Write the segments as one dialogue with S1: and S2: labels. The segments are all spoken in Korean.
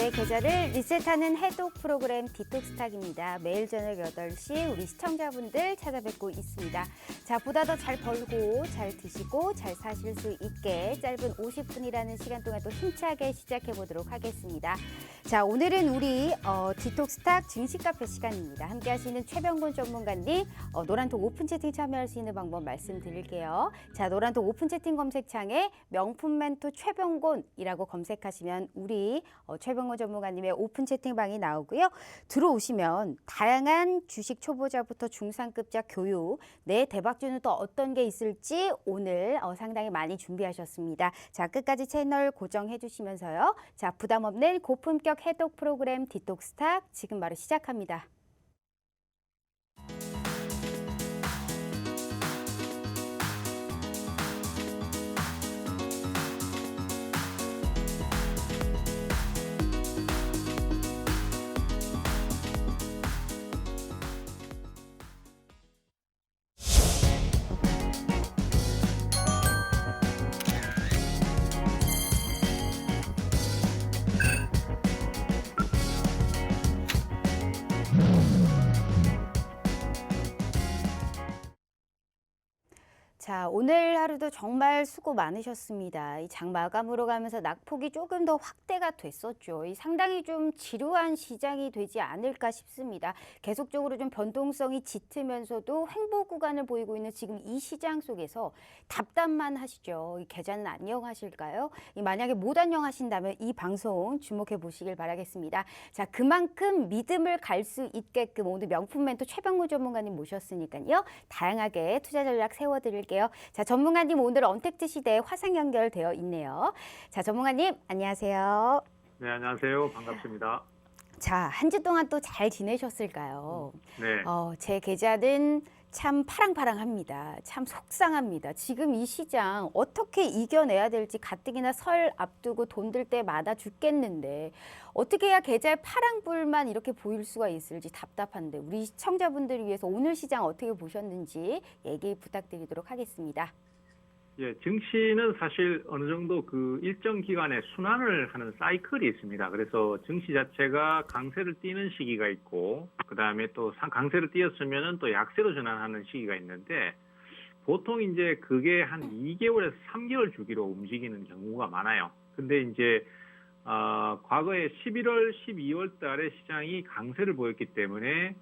S1: 내 계좌를 리셋하는 해독 프로그램 디톡스탁입니다. 매일 저녁 8시 우리 시청자분들 찾아뵙고 있습니다. 자, 보다 더 잘 벌고 잘 드시고 잘 사실 수 있게 짧은 50분이라는 시간 동안 또 힘차게 시작해 보도록 하겠습니다. 자, 오늘은 우리 디톡스탁 증시카페 시간입니다. 함께 하시는 최병곤 전문가님, 노란톡 오픈 채팅 참여할 수 있는 방법 말씀드릴게요. 자, 노란톡 오픈 채팅 검색창에 명품 멘토 최병곤이라고 검색하시면 우리 최병곤 전문가님의 오픈 채팅방이 나오고요. 들어오시면 다양한 주식 초보자부터 중상급자 교육, 내 대박주는 또 어떤 게 있을지 오늘 상당히 많이 준비하셨습니다. 자, 끝까지 채널 고정해 주시면서요. 자, 부담 없는 고품격 해독 프로그램 디톡스탁 지금 바로 시작합니다. 자, 오늘 하루도 정말 수고 많으셨습니다. 이 장 마감으로 가면서 낙폭이 조금 더 확대가 됐었죠. 이 상당히 좀 지루한 시장이 되지 않을까 싶습니다. 계속적으로 좀 변동성이 짙으면서도 횡보 구간을 보이고 있는 지금 이 시장 속에서 답답만 하시죠. 이 계좌는 안녕하실까요? 만약에 못 안녕하신다면 이 방송 주목해 보시길 바라겠습니다. 자, 그만큼 믿음을 갈 수 있게끔 오늘 명품 멘토 최병곤 전문가님 모셨으니까요. 다양하게 투자 전략 세워드릴게요. 자, 전문가님 오늘 언택트 시대에 화상 연결되어 있네요. 자, 전문가님 안녕하세요.
S2: 네, 안녕하세요. 반갑습니다.
S1: 자, 한 주 동안 또 잘 지내셨을까요?
S2: 네.
S1: 제 계좌는 참 파랑파랑합니다. 참 속상합니다. 지금 이 시장 어떻게 이겨내야 될지 가뜩이나 설 앞두고 돈 들 때마다 죽겠는데 어떻게 해야 계좌에 파랑불만 이렇게 보일 수가 있을지 답답한데 우리 시청자분들을 위해서 오늘 시장 어떻게 보셨는지 얘기 부탁드리도록 하겠습니다.
S2: 예, 증시는 사실 어느 정도 그 일정 기간에 순환을 하는 사이클이 있습니다. 그래서 증시 자체가 강세를 띠는 시기가 있고, 그 다음에 또 강세를 띄었으면은 또 약세로 전환하는 시기가 있는데, 보통 이제 그게 한 2개월에서 3개월 주기로 움직이는 경우가 많아요. 근데 이제, 과거에 11월, 12월 달에 시장이 강세를 보였기 때문에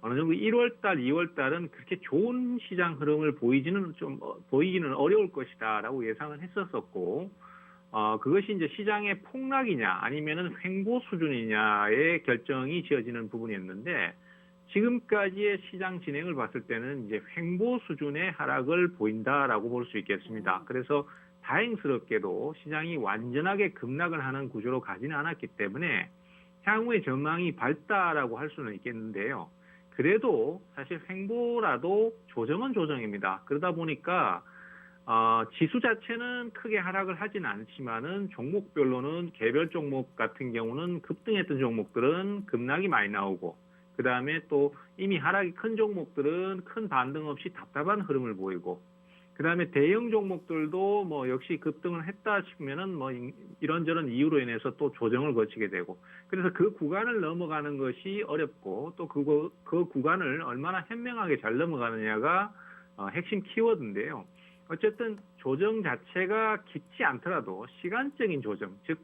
S2: 어느 정도 1월 달, 2월 달은 그렇게 좋은 시장 흐름을 보이기는 어려울 것이다라고 예상을 했었었고, 그것이 이제 시장의 폭락이냐 아니면은 횡보 수준이냐의 결정이 지어지는 부분이었는데, 지금까지의 시장 진행을 봤을 때는 이제 횡보 수준의 하락을 보인다라고 볼 수 있겠습니다. 그래서 다행스럽게도 시장이 완전하게 급락을 하는 구조로 가지는 않았기 때문에 향후의 전망이 밝다라고 할 수는 있겠는데요. 그래도 사실 횡보라도 조정은 조정입니다. 그러다 보니까 지수 자체는 크게 하락을 하진 않지만은 종목별로는 개별 종목 같은 경우는 급등했던 종목들은 급락이 많이 나오고, 그 다음에 또 이미 하락이 큰 종목들은 큰 반등 없이 답답한 흐름을 보이고, 그 다음에 대형 종목들도 뭐 역시 급등을 했다 싶으면은 뭐 이런저런 이유로 인해서 또 조정을 거치게 되고, 그래서 그 구간을 넘어가는 것이 어렵고, 또 그 구간을 얼마나 현명하게 잘 넘어가느냐가 핵심 키워드인데요. 어쨌든 조정 자체가 깊지 않더라도 시간적인 조정, 즉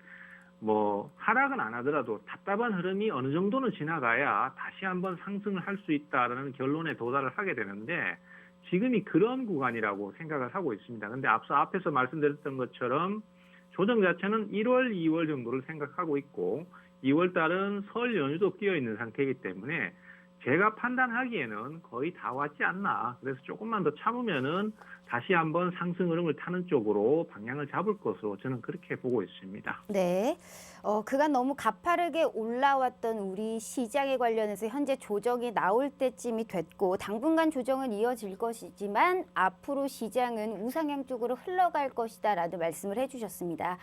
S2: 뭐 하락은 안 하더라도 답답한 흐름이 어느 정도는 지나가야 다시 한번 상승을 할 수 있다라는 결론에 도달을 하게 되는데, 지금이 그런 구간이라고 생각을 하고 있습니다. 근데 앞에서 말씀드렸던 것처럼 조정 자체는 1월, 2월 정도를 생각하고 있고, 2월 달은 설 연휴도 끼어 있는 상태이기 때문에 제가 판단하기에는 거의 다 왔지 않나. 그래서 조금만 더 참으면은 다시 한번 상승 흐름을 타는 쪽으로 방향을 잡을 것으로 저는 그렇게 보고 있습니다.
S1: 네. 그간 너무 가파르게 올라왔던 우리 시장에 관련해서 현재 조정이 나올 때쯤이 됐고, 당분간 조정은 이어질 것이지만 앞으로 시장은 우상향 쪽으로 흘러갈 것이다라는 말씀을 해주셨습니다.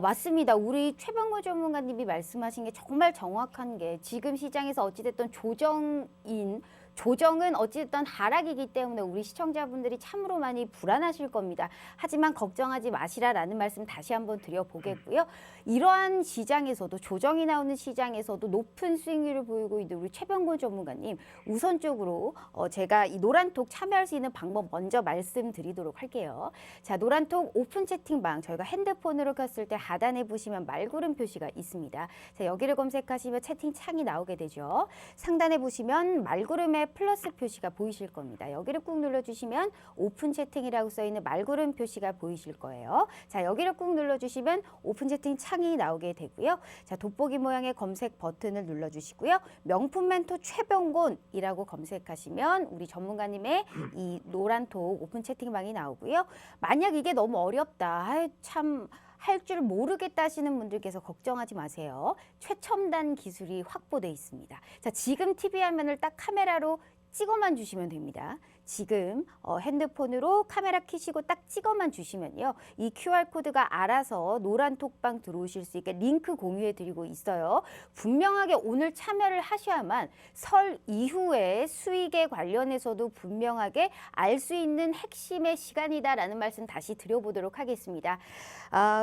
S1: 맞습니다. 우리 최병곤 전문가님이 말씀하신 게 정말 정확한 게, 지금 시장에서 어찌됐든 조정인 조정은 어쨌든 하락이기 때문에 우리 시청자분들이 참으로 많이 불안하실 겁니다. 하지만 걱정하지 마시라라는 말씀 다시 한번 드려보겠고요. 이러한 시장에서도 조정이 나오는 시장에서도 높은 수익률을 보이고 있는 우리 최병곤 전문가님 우선적으로 제가 이 노란톡 참여할 수 있는 방법 먼저 말씀드리도록 할게요. 자, 노란톡 오픈 채팅방 저희가 핸드폰으로 켰을 때 하단에 보시면 말구름 표시가 있습니다. 자, 여기를 검색하시면 채팅창이 나오게 되죠. 상단에 보시면 말구름의 플러스 표시가 보이실 겁니다. 여기를 꾹 눌러주시면 오픈 채팅이라고 써있는 말구름 표시가 보이실 거예요. 자, 여기를 꾹 눌러주시면 오픈 채팅 창이 나오게 되고요. 자, 돋보기 모양의 검색 버튼을 눌러주시고요. 명품 멘토 최병곤이라고 검색하시면 우리 전문가님의 이 노란톡 오픈 채팅방이 나오고요. 만약 이게 너무 어렵다, 참 할 줄 모르겠다 하시는 분들께서 걱정하지 마세요. 최첨단 기술이 확보돼 있습니다. 자, 지금 TV 화면을 딱 카메라로 찍어만 주시면 됩니다. 지금 핸드폰으로 카메라 켜시고 딱 찍어만 주시면요. 이 QR코드가 알아서 노란 톡방 들어오실 수 있게 링크 공유해 드리고 있어요. 분명하게 오늘 참여를 하셔야만 설 이후에 수익에 관련해서도 분명하게 알 수 있는 핵심의 시간이다라는 말씀 다시 드려보도록 하겠습니다.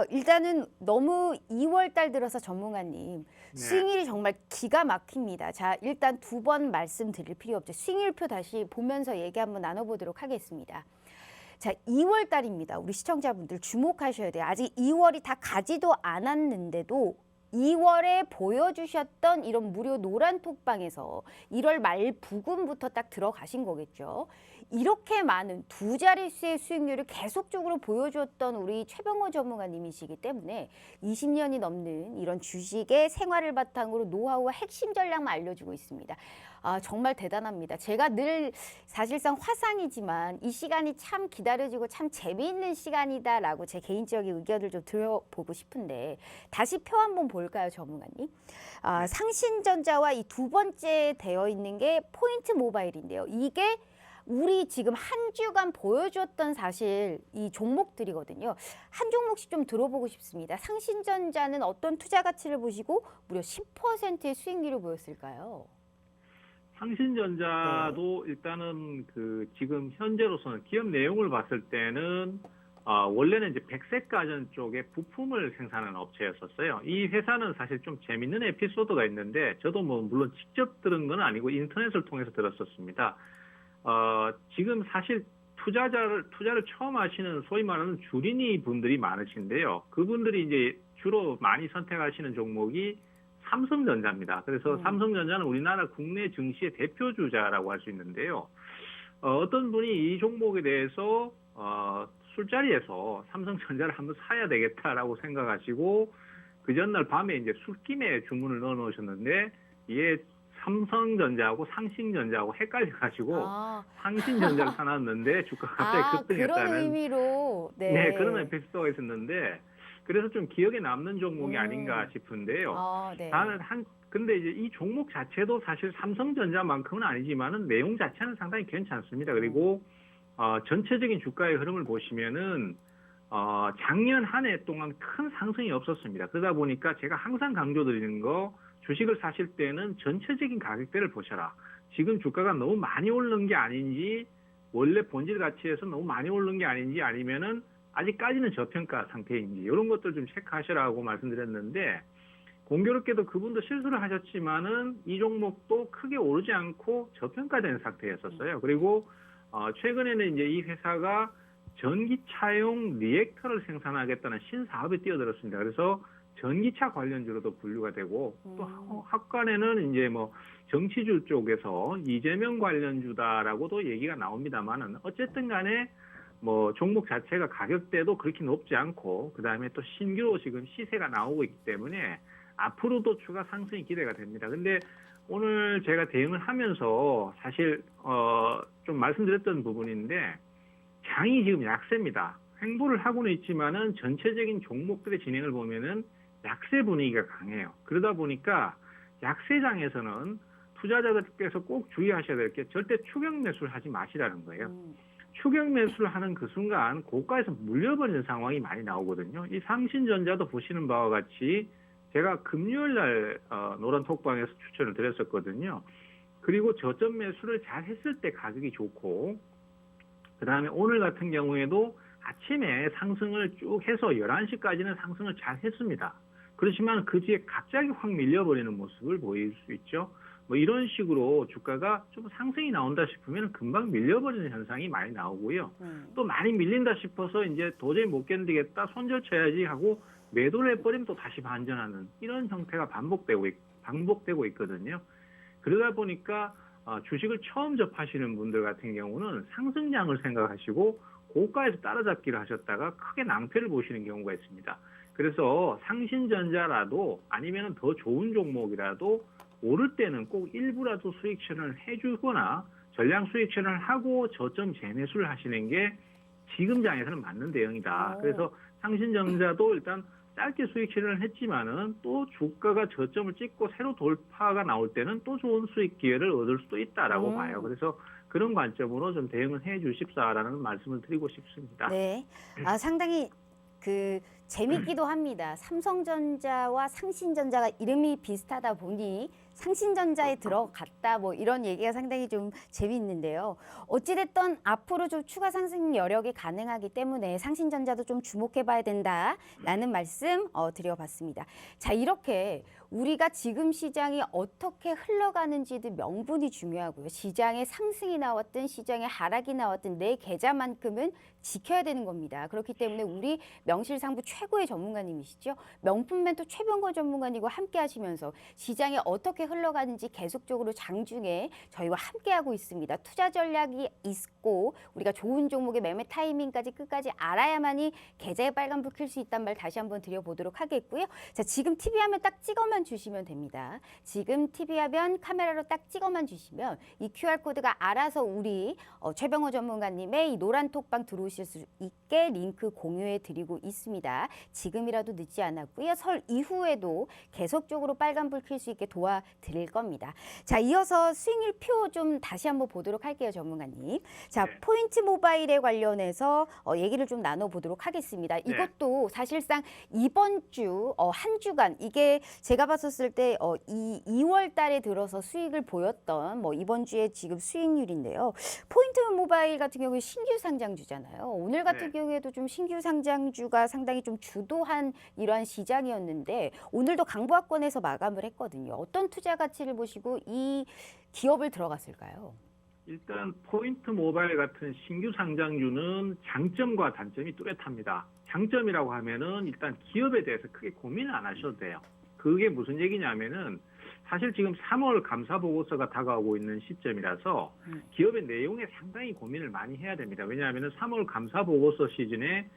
S1: 일단은 너무 2월 달 들어서 전문가님 수익률이 정말 기가 막힙니다. 자, 일단 두 번 말씀드릴 필요 없죠. 수익률표 다시 보면서 얘기 한번 나눠보도록 하겠습니다. 자, 2월 달입니다. 우리 시청자분들 주목하셔야 돼요. 아직 2월이 다 가지도 않았는데도 2월에 보여주셨던 이런 무료 노란 톡방에서 1월 말 부근부터 딱 들어가신 거겠죠. 이렇게 많은 두 자릿수의 수익률을 계속적으로 보여주었던 우리 최병호 전문가님이시기 때문에 20년이 넘는 이런 주식의 생활을 바탕으로 노하우와 핵심 전략만 알려주고 있습니다. 정말 대단합니다. 제가 늘 사실상 화상이지만 이 시간이 참 기다려지고 참 재미있는 시간이다라고 제 개인적인 의견을 좀 들어보고 싶은데 다시 표 한번 볼까요, 전문가님? 상신전자와 이 두 번째 되어 있는 게 포인트 모바일인데요. 이게 우리 지금 한 주간 보여주었던 사실 이 종목들이거든요. 한 종목씩 좀 들어보고 싶습니다. 상신전자는 어떤 투자 가치를 보시고 무려 10%의 수익률을 보였을까요?
S2: 상신전자도 일단은 지금 현재로서는 기업 내용을 봤을 때는 원래는 이제 백색가전 쪽에 부품을 생산하는 업체였었어요. 이 회사는 사실 좀 재밌는 에피소드가 있는데 저도 뭐 물론 직접 들은 건 아니고 인터넷을 통해서 들었었습니다. 지금 사실 투자를 처음 하시는 소위 말하는 주린이 분들이 많으신데요. 그분들이 이제 주로 많이 선택하시는 종목이 삼성전자입니다. 그래서 삼성전자는 우리나라 국내 증시의 대표주자라고 할 수 있는데요. 어떤 분이 이 종목에 대해서 술자리에서 삼성전자를 한번 사야 되겠다라고 생각하시고 그 전날 밤에 이제 술김에 주문을 넣어 놓으셨는데 이게 삼성전자하고 상신전자하고 헷갈려가지고 상신전자를 사놨는데 주가가 갑자기 급등했다는
S1: 그런 의미로
S2: 네, 그런 에피소드가 있었는데 그래서 좀 기억에 남는 종목이 아닌가 싶은데요.
S1: 네.
S2: 근데 이제 이 종목 자체도 사실 삼성전자만큼은 아니지만은 내용 자체는 상당히 괜찮습니다. 그리고 전체적인 주가의 흐름을 보시면은 작년 한 해 동안 큰 상승이 없었습니다. 그러다 보니까 제가 항상 강조드리는 거 주식을 사실 때는 전체적인 가격대를 보셔라. 지금 주가가 너무 많이 오른 게 아닌지 원래 본질 가치에서 너무 많이 오른 게 아닌지 아니면은 아직까지는 저평가 상태인지 이런 것들 좀 체크하시라고 말씀드렸는데 공교롭게도 그분도 실수를 하셨지만은 이 종목도 크게 오르지 않고 저평가된 상태였었어요. 그리고 최근에는 이제 이 회사가 전기차용 리액터를 생산하겠다는 신사업에 뛰어들었습니다. 그래서 전기차 관련주로도 분류가 되고 또 학관에는 이제 뭐 정치주 쪽에서 이재명 관련주다라고도 얘기가 나옵니다만은 어쨌든 간에 뭐 종목 자체가 가격대도 그렇게 높지 않고 그다음에 또 신규로 지금 시세가 나오고 있기 때문에 앞으로도 추가 상승이 기대가 됩니다. 근데 오늘 제가 대응을 하면서 사실 좀 말씀드렸던 부분인데 장이 지금 약세입니다. 횡보를 하고는 있지만은 전체적인 종목들의 진행을 보면은 약세 분위기가 강해요. 그러다 보니까 약세장에서는 투자자들께서 꼭 주의하셔야 될 게 절대 추격 매수를 하지 마시라는 거예요. 추격 매수를 하는 그 순간 고가에서 물려버리는 상황이 많이 나오거든요. 이 상신전자도 보시는 바와 같이 제가 금요일 날 노란 톡방에서 추천을 드렸었거든요. 그리고 저점 매수를 잘 했을 때 가격이 좋고, 그 다음에 오늘 같은 경우에도 아침에 상승을 쭉 해서 11시까지는 상승을 잘 했습니다. 그렇지만 그 뒤에 갑자기 확 밀려버리는 모습을 보일 수 있죠. 뭐 이런 식으로 주가가 좀 상승이 나온다 싶으면 금방 밀려버리는 현상이 많이 나오고요. 또 많이 밀린다 싶어서 이제 도저히 못 견디겠다, 손절쳐야지 하고 매도를 해버리면 또 다시 반전하는 이런 형태가 반복되고 있거든요. 그러다 보니까 주식을 처음 접하시는 분들 같은 경우는 상승장을 생각하시고 고가에서 따라잡기를 하셨다가 크게 낭패를 보시는 경우가 있습니다. 그래서 상신전자라도 아니면 더 좋은 종목이라도 오를 때는 꼭 일부라도 수익처를 해주거나 전량 수익처를 하고 저점 재매수를 하시는 게 지금 장에서는 맞는 대응이다. 그래서 상신전자도 일단 짧게 수익 실현을 했지만은 또 주가가 저점을 찍고 새로 돌파가 나올 때는 또 좋은 수익 기회를 얻을 수도 있다라고 봐요. 그래서 그런 관점으로 좀 대응을 해 주십사라는 말씀을 드리고 싶습니다.
S1: 네. 상당히 재밌기도 합니다. 삼성전자와 상신전자가 이름이 비슷하다 보니 상신전자에 들어갔다 뭐 이런 얘기가 상당히 좀 재미있는데요. 어찌됐든 앞으로 좀 추가 상승 여력이 가능하기 때문에 상신전자도 좀 주목해봐야 된다라는 말씀 드려봤습니다. 자, 이렇게 우리가 지금 시장이 어떻게 흘러가는지도 명분이 중요하고요. 시장에 상승이 나왔든 시장에 하락이 나왔든 내 계좌만큼은 지켜야 되는 겁니다. 그렇기 때문에 우리 명실상부 최고의 전문가님이시죠. 명품 멘토 최병건 전문가님과 함께 하시면서 시장에 어떻게 흘러가는지 계속적으로 장중에 저희와 함께하고 있습니다. 투자 전략이 있고 우리가 좋은 종목의 매매 타이밍까지 끝까지 알아야만이 계좌에 빨간불 켤 수 있다는 말 다시 한번 드려보도록 하겠고요. 자, 지금 TV 화면 딱 찍어만 주시면 됩니다. 지금 TV 화면 카메라로 딱 찍어만 주시면 이 QR코드가 알아서 우리 최병호 전문가님의 이 노란 톡방 들어오실 수 있게 링크 공유해 드리고 있습니다. 지금이라도 늦지 않았고요. 설 이후에도 계속적으로 빨간불 켤 수 있게 도와드릴 겁니다. 자, 이어서 수익률 표 좀 다시 한번 보도록 할게요, 전문가님. 자,
S2: 네.
S1: 포인트 모바일에 관련해서 얘기를 좀 나눠보도록 하겠습니다. 이것도 사실상 이번 주 한 주간 이게 제가 봤었을 때 2월 달에 들어서 수익을 보였던 이번 주에 지금 수익률인데요. 포인트 모바일 같은 경우에 신규 상장주잖아요. 오늘 같은 경우에도 좀 신규 상장주가 상당히 좀 주도한 이러한 시장이었는데 오늘도 강보합권에서 마감을 했거든요. 어떤 투자 가치를 보시고 이 기업을 들어갔을까요?
S2: 일단 포인트 모바일 같은 신규 상장주는 장점과 단점이 뚜렷합니다. 장점이라고 하면은 일단 기업에 대해서 크게 고민을 안 하셔도 돼요. 그게 무슨 얘기냐면은 사실 지금 3월 감사 보고서가 다가오고 있는 시점이라서 기업의 내용에 상당히 고민을 많이 해야 됩니다. 왜냐하면은 3월 감사 보고서 시즌에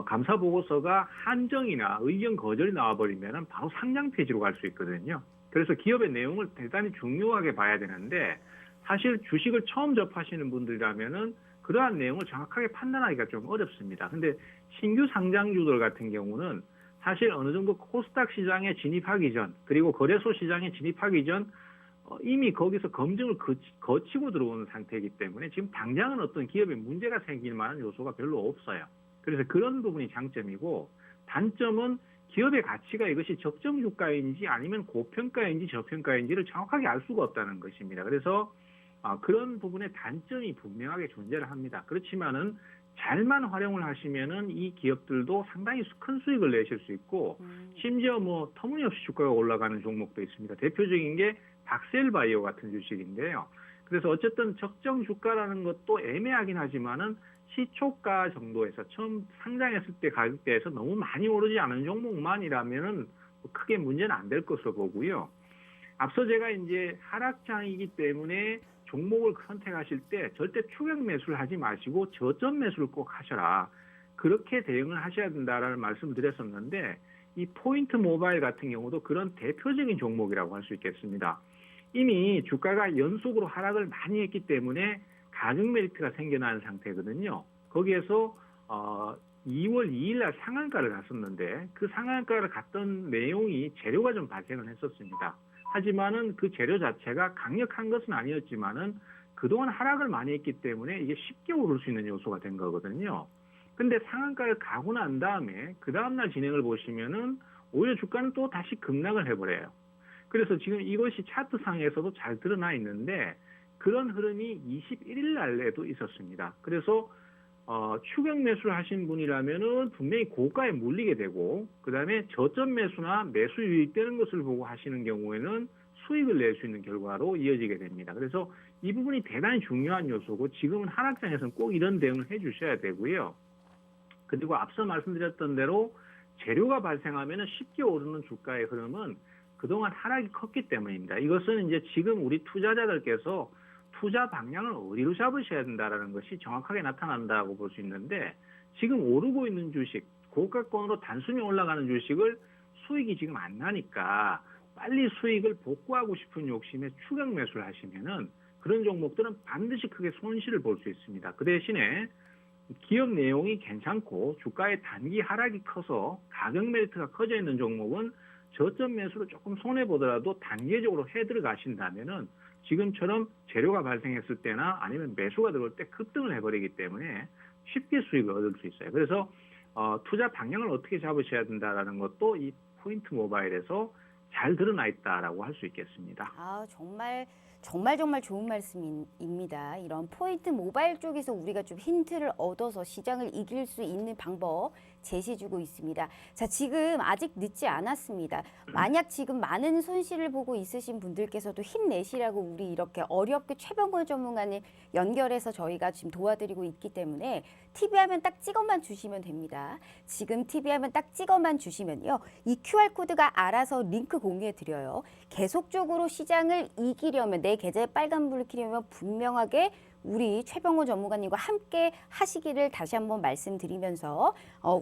S2: 감사 보고서가 한정이나 의견 거절이 나와버리면은 바로 상장 폐지로 갈 수 있거든요. 그래서 기업의 내용을 대단히 중요하게 봐야 되는데 사실 주식을 처음 접하시는 분들이라면은 그러한 내용을 정확하게 판단하기가 좀 어렵습니다. 근데 신규 상장주들 같은 경우는 사실 어느 정도 코스닥 시장에 진입하기 전 그리고 거래소 시장에 진입하기 전 이미 거기서 검증을 거치고 들어오는 상태이기 때문에 지금 당장은 어떤 기업에 문제가 생길 만한 요소가 별로 없어요. 그래서 그런 부분이 장점이고 단점은 기업의 가치가 이것이 적정 주가인지 아니면 고평가인지 저평가인지를 정확하게 알 수가 없다는 것입니다. 그래서 그런 부분의 단점이 분명하게 존재를 합니다. 그렇지만은 잘만 활용을 하시면은 이 기업들도 상당히 큰 수익을 내실 수 있고 심지어 터무니없이 주가가 올라가는 종목도 있습니다. 대표적인 게 박셀바이오 같은 주식인데요. 그래서 어쨌든 적정 주가라는 것도 애매하긴 하지만은 시초가 정도에서 처음 상장했을 때 가격대에서 너무 많이 오르지 않은 종목만이라면은 크게 문제는 안 될 것으로 보고요. 앞서 제가 이제 하락장이기 때문에 종목을 선택하실 때 절대 추격 매수를 하지 마시고 저점 매수를 꼭 하셔라. 그렇게 대응을 하셔야 된다라는 말씀을 드렸었는데 이 포인트 모바일 같은 경우도 그런 대표적인 종목이라고 할 수 있겠습니다. 이미 주가가 연속으로 하락을 많이 했기 때문에 가격 메리트가 생겨난 상태거든요. 거기에서 2월 2일 날 상한가를 갔었는데 그 상한가를 갔던 내용이 재료가 좀 발생을 했었습니다. 하지만은 그 재료 자체가 강력한 것은 아니었지만은 그동안 하락을 많이 했기 때문에 이게 쉽게 오를 수 있는 요소가 된 거거든요. 근데 상한가를 가고 난 다음에 그 다음날 진행을 보시면은 오히려 주가는 또 다시 급락을 해버려요. 그래서 지금 이것이 차트상에서도 잘 드러나 있는데 그런 흐름이 21일 날에도 있었습니다. 그래서 추격 매수를 하신 분이라면은 분명히 고가에 몰리게 되고 그다음에 저점 매수나 매수 유입되는 것을 보고 하시는 경우에는 수익을 낼 수 있는 결과로 이어지게 됩니다. 그래서 이 부분이 대단히 중요한 요소고 지금은 하락장에서는 꼭 이런 대응을 해주셔야 되고요. 그리고 앞서 말씀드렸던 대로 재료가 발생하면 쉽게 오르는 주가의 흐름은 그동안 하락이 컸기 때문입니다. 이것은 이제 지금 우리 투자자들께서 투자 방향을 어디로 잡으셔야 된다라는 것이 정확하게 나타난다고 볼 수 있는데 지금 오르고 있는 주식, 고가권으로 단순히 올라가는 주식을 수익이 지금 안 나니까 빨리 수익을 복구하고 싶은 욕심에 추격 매수를 하시면은 그런 종목들은 반드시 크게 손실을 볼 수 있습니다. 그 대신에 기업 내용이 괜찮고 주가의 단기 하락이 커서 가격 메리트가 커져 있는 종목은 저점 매수로 조금 손해 보더라도 단계적으로 해 들어가신다면은 지금처럼 재료가 발생했을 때나 아니면 매수가 들어올 때 급등을 해버리기 때문에 쉽게 수익을 얻을 수 있어요. 그래서 투자 방향을 어떻게 잡으셔야 된다라는 것도 이 포인트 모바일에서 잘 드러나 있다라고 할 수 있겠습니다.
S1: 아, 정말 좋은 말씀입니다. 이런 포인트 모바일 쪽에서 우리가 좀 힌트를 얻어서 시장을 이길 수 있는 방법 제시해주고 있습니다. 자, 지금 아직 늦지 않았습니다. 만약 지금 많은 손실을 보고 있으신 분들께서도 힘내시라고 우리 이렇게 어렵게 최병권 전문가님 연결해서 저희가 지금 도와드리고 있기 때문에 TV 화면 딱 찍어만 주시면 됩니다. 지금 TV 화면 딱 찍어만 주시면요. 이 QR코드가 알아서 링크 공유해 드려요. 계속적으로 시장을 이기려면 내 계좌에 빨간불을 켜려면 분명하게 우리 최병호 전문가님과 함께 하시기를 다시 한번 말씀드리면서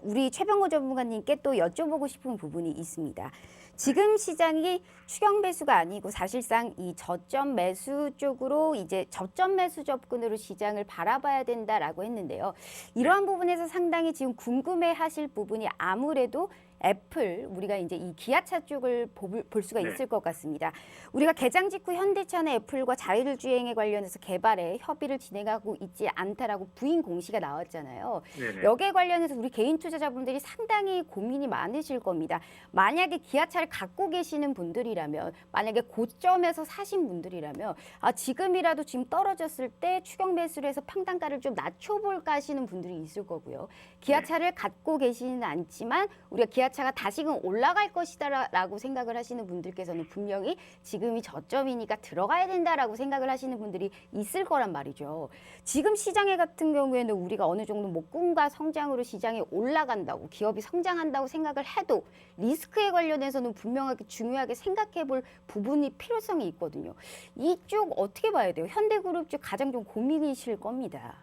S1: 우리 최병호 전문가님께 또 여쭤보고 싶은 부분이 있습니다. 지금 시장이 추격 매수가 아니고 사실상 이 저점 매수 쪽으로 이제 저점 매수 접근으로 시장을 바라봐야 된다라고 했는데요. 이러한 부분에서 상당히 지금 궁금해하실 부분이 아무래도 애플, 우리가 이제 이 기아차 쪽을 볼 수가 있을 것 같습니다. 우리가 개장 직후 현대차나 애플과 자율주행에 관련해서 개발에 협의를 진행하고 있지 않다라고 부인 공시가 나왔잖아요.
S2: 네네.
S1: 여기에 관련해서 우리 개인 투자자분들이 상당히 고민이 많으실 겁니다. 만약에 기아차를 갖고 계시는 분들이라면, 만약에 고점에서 사신 분들이라면 지금이라도 지금 떨어졌을 때 추격 매수를 해서 평단가를 좀 낮춰볼까 하시는 분들이 있을 거고요. 기아차를 갖고 계시지는 않지만 우리가 기아차가 다시금 올라갈 것이다라고 생각을 하시는 분들께서는 분명히 지금이 저점이니까 들어가야 된다라고 생각을 하시는 분들이 있을 거란 말이죠. 지금 시장에 같은 경우에는 우리가 어느 정도 목금과 성장으로 시장이 올라간다고 기업이 성장한다고 생각을 해도 리스크에 관련해서는 분명하게 중요하게 생각해 볼 부분이 필요성이 있거든요. 이쪽 어떻게 봐야 돼요? 현대그룹 쪽 가장 좀 고민이실 겁니다.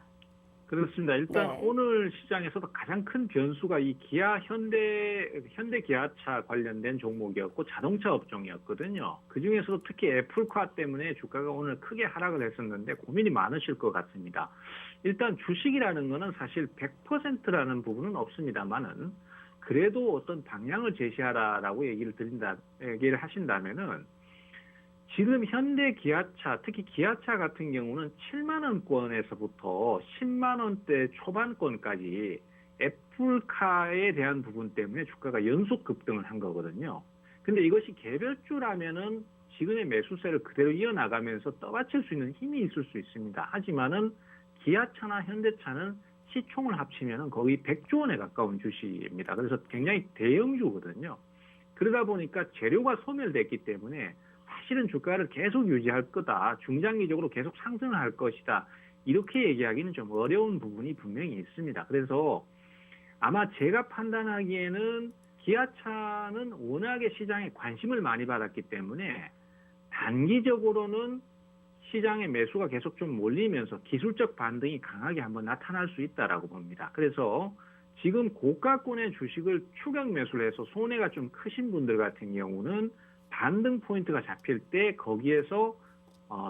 S2: 그렇습니다. 일단
S1: 네.
S2: 오늘 시장에서도 가장 큰 변수가 이 기아 현대 기아차 관련된 종목이었고 자동차 업종이었거든요. 그 중에서도 특히 애플카 때문에 주가가 오늘 크게 하락을 했었는데 고민이 많으실 것 같습니다. 일단 주식이라는 거는 사실 100%라는 부분은 없습니다만은 그래도 어떤 방향을 제시하라라고 얘기를 하신다면은 지금 현대 기아차, 특히 기아차 같은 경우는 7만 원권에서부터 10만 원대 초반권까지 애플카에 대한 부분 때문에 주가가 연속 급등을 한 거거든요. 근데 이것이 개별주라면은 지금의 매수세를 그대로 이어나가면서 떠받칠 수 있는 힘이 있을 수 있습니다. 하지만은 기아차나 현대차는 시총을 합치면은 거의 100조 원에 가까운 주식입니다. 그래서 굉장히 대형주거든요. 그러다 보니까 재료가 소멸됐기 때문에 사실은 주가를 계속 유지할 거다. 중장기적으로 계속 상승을 할 것이다. 이렇게 얘기하기는 좀 어려운 부분이 분명히 있습니다. 그래서 아마 제가 판단하기에는 기아차는 워낙에 시장에 관심을 많이 받았기 때문에 단기적으로는 시장의 매수가 계속 좀 몰리면서 기술적 반등이 강하게 한번 나타날 수 있다라고 봅니다. 그래서 지금 고가권의 주식을 추격 매수를 해서 손해가 좀 크신 분들 같은 경우는 반등 포인트가 잡힐 때 거기에서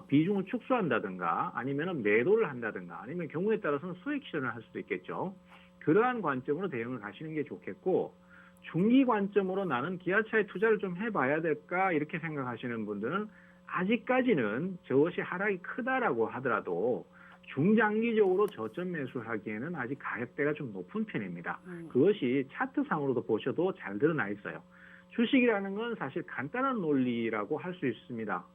S2: 비중을 축소한다든가 아니면 매도를 한다든가 아니면 경우에 따라서는 수익 실현을 할 수도 있겠죠. 그러한 관점으로 대응을 하시는 게 좋겠고 중기 관점으로 나는 기아차에 투자를 좀 해봐야 될까 이렇게 생각하시는 분들은 아직까지는 저것이 하락이 크다라고 하더라도 중장기적으로 저점 매수하기에는 아직 가격대가 좀 높은 편입니다. 그것이 차트상으로도 보셔도 잘 드러나 있어요. 주식이라는 건 사실 간단한 논리라고 할 수 있습니다.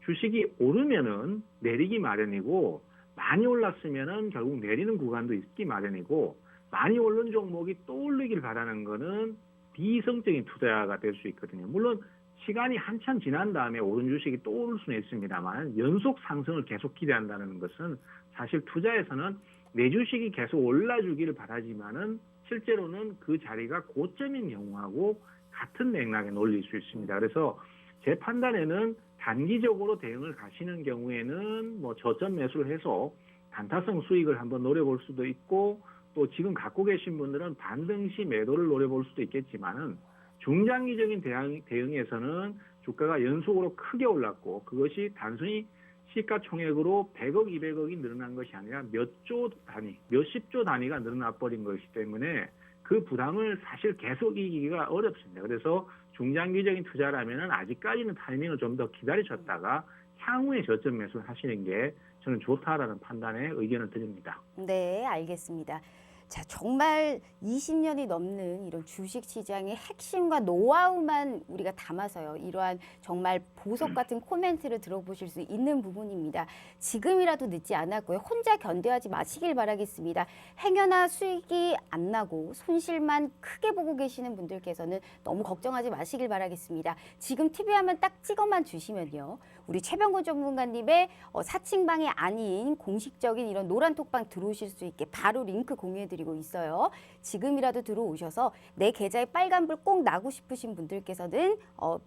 S2: 주식이 오르면은 내리기 마련이고 많이 올랐으면은 결국 내리는 구간도 있기 마련이고 많이 오른 종목이 또 오르길 바라는 거는 비이성적인 투자가 될 수 있거든요. 물론 시간이 한참 지난 다음에 오른 주식이 또 오를 수는 있습니다만 연속 상승을 계속 기대한다는 것은 사실 투자에서는 내 주식이 계속 올라주기를 바라지만은 실제로는 그 자리가 고점인 경우하고 같은 맥락의 논리일 수 있습니다. 그래서 제 판단에는 단기적으로 대응을 가시는 경우에는 뭐 저점 매수를 해서 단타성 수익을 한번 노려볼 수도 있고 또 지금 갖고 계신 분들은 반등 시 매도를 노려볼 수도 있겠지만은 중장기적인 대응에서는 주가가 연속으로 크게 올랐고 그것이 단순히 시가총액으로 100억, 200억이 늘어난 것이 아니라 몇 조 단위, 몇십 조 단위가 늘어나 버린 것이기 때문에 그 부담을 사실 계속 이기기가 어렵습니다. 그래서 중장기적인 투자라면은 아직까지는 타이밍을 좀 더 기다리셨다가 향후에 저점 매수를 하시는 게 저는 좋다라는 판단에 의견을 드립니다.
S1: 네, 알겠습니다. 자, 정말 20년이 넘는 이런 주식 시장의 핵심과 노하우만 우리가 담아서요. 이러한 정말 보석 같은 코멘트를 들어보실 수 있는 부분입니다. 지금이라도 늦지 않았고요. 혼자 견뎌하지 마시길 바라겠습니다. 행여나 수익이 안 나고 손실만 크게 보고 계시는 분들께서는 너무 걱정하지 마시길 바라겠습니다. 지금 TV 화면 딱 찍어만 주시면요. 우리 최병곤 전문가님의 사칭방이 아닌 공식적인 이런 노란톡방 들어오실 수 있게 바로 링크 공유해드리고 있어요. 지금이라도 들어오셔서 내 계좌에 빨간불 꼭 나고 싶으신 분들께서는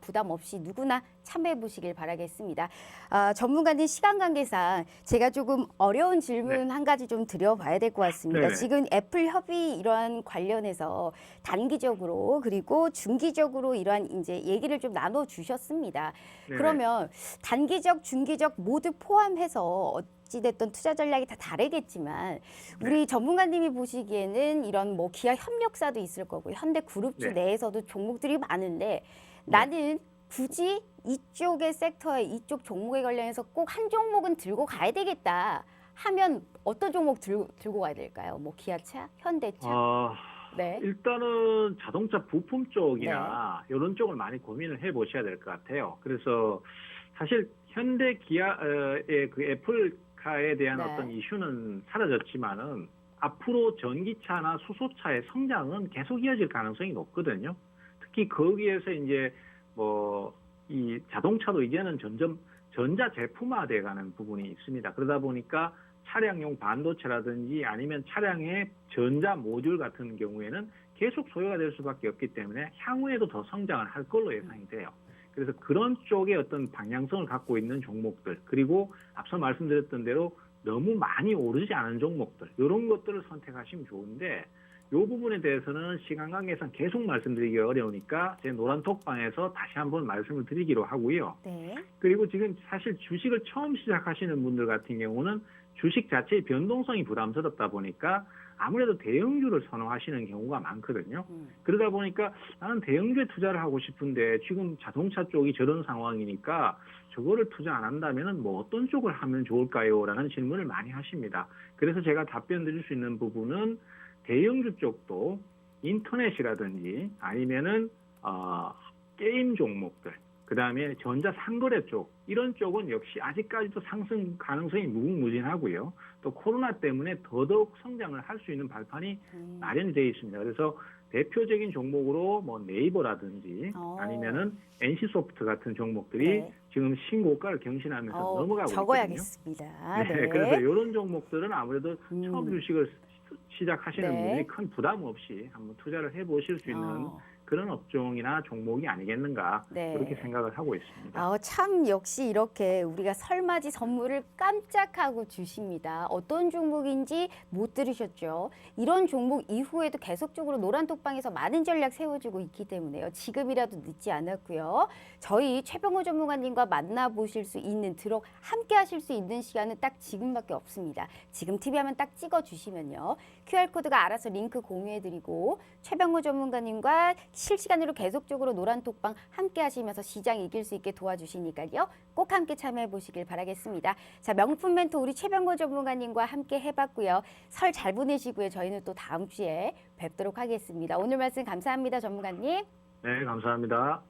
S1: 부담 없이 누구나 참여해 보시길 바라겠습니다. 전문가님 시간 관계상 제가 조금 어려운 질문 한 가지 좀 드려봐야 될 것 같습니다.
S2: 네네.
S1: 지금 애플 협의 이러한 관련해서 단기적으로 그리고 중기적으로 이러한 이제 얘기를 좀 나눠 주셨습니다.
S2: 네네.
S1: 그러면 단기적, 중기적 모두 포함해서 어찌됐든 투자 전략이 다 다르겠지만 우리 전문가님이 보시기에는 이런 뭐 기아 협력사도 있을 거고 현대그룹주
S2: 네.
S1: 내에서도 종목들이 많은데 나는 굳이 이쪽의 섹터에 이쪽 종목에 관련해서 꼭 한 종목은 들고 가야 되겠다 하면 어떤 종목 들고 가야 될까요? 뭐 기아차, 현대차? 네.
S2: 일단은 자동차 부품 쪽이나 이런 쪽을 많이 고민을 해보셔야 될 것 같아요. 그래서 사실 현대 기아의 그 애플카에 대한
S1: 네.
S2: 어떤 이슈는 사라졌지만은 앞으로 전기차나 수소차의 성장은 계속 이어질 가능성이 높거든요. 특히 거기에서 이제 뭐 이 자동차도 이제는 점점 전자 제품화돼가는 부분이 있습니다. 그러다 보니까 차량용 반도체라든지 아니면 차량의 전자 모듈 같은 경우에는 계속 소요가 될 수밖에 없기 때문에 향후에도 더 성장을 할 걸로 예상이 돼요. 그래서 그런 쪽의 어떤 방향성을 갖고 있는 종목들 그리고 앞서 말씀드렸던 대로 너무 많이 오르지 않은 종목들 이런 것들을 선택하시면 좋은데 이 부분에 대해서는 시간 관계상 계속 말씀드리기 어려우니까 제 노란톡방에서 다시 한번 말씀을 드리기로 하고요.
S1: 네.
S2: 그리고 지금 사실 주식을 처음 시작하시는 분들 같은 경우는 주식 자체의 변동성이 부담스럽다 보니까 아무래도 대형주를 선호하시는 경우가 많거든요. 그러다 보니까 나는 대형주에 투자를 하고 싶은데 지금 자동차 쪽이 저런 상황이니까 저거를 투자 안 한다면은 뭐 어떤 쪽을 하면 좋을까요? 라는 질문을 많이 하십니다. 그래서 제가 답변 드릴 수 있는 부분은 대형주 쪽도 인터넷이라든지 아니면은 게임 종목들 그다음에 전자 상거래 쪽 이런 쪽은 역시 아직까지도 상승 가능성이 무궁무진하고요. 또 코로나 때문에 더더욱 성장을 할 수 있는 발판이 마련이 되어 있습니다. 그래서 대표적인 종목으로 뭐 네이버라든지 아니면은 NC소프트 같은 종목들이
S1: 네.
S2: 지금 신고가를 경신하면서 넘어가고
S1: 적어야겠습니다.
S2: 있거든요.
S1: 네.
S2: 그래서 이런 종목들은 아무래도 처음 주식을 시작하시는
S1: 네.
S2: 분이 큰 부담 없이 한번 투자를 해보실 수 있는 그런 업종이나 종목이 아니겠는가
S1: 네.
S2: 그렇게 생각을 하고 있습니다.
S1: 참 역시 이렇게 우리가 설맞이 선물을 깜짝하고 주십니다. 어떤 종목인지 못 들으셨죠? 이런 종목 이후에도 계속적으로 노란톡방에서 많은 전략 세워주고 있기 때문에요. 지금이라도 늦지 않았고요. 저희 최병호 전문가님과 만나보실 수 있는 함께 하실 수 있는 시간은 딱 지금밖에 없습니다. 지금 TV 화면 딱 찍어주시면요. QR코드가 알아서 링크 공유해드리고 최병호 전문가님과 실시간으로 계속적으로 노란톡방 함께 하시면서 시장 이길 수 있게 도와주시니까요. 꼭 함께 참여해 보시길 바라겠습니다. 자, 명품 멘토 우리 최병호 전문가님과 함께 해봤고요. 설 잘 보내시고요. 저희는 또 다음 주에 뵙도록 하겠습니다. 오늘 말씀 감사합니다. 전문가님.
S2: 네, 감사합니다.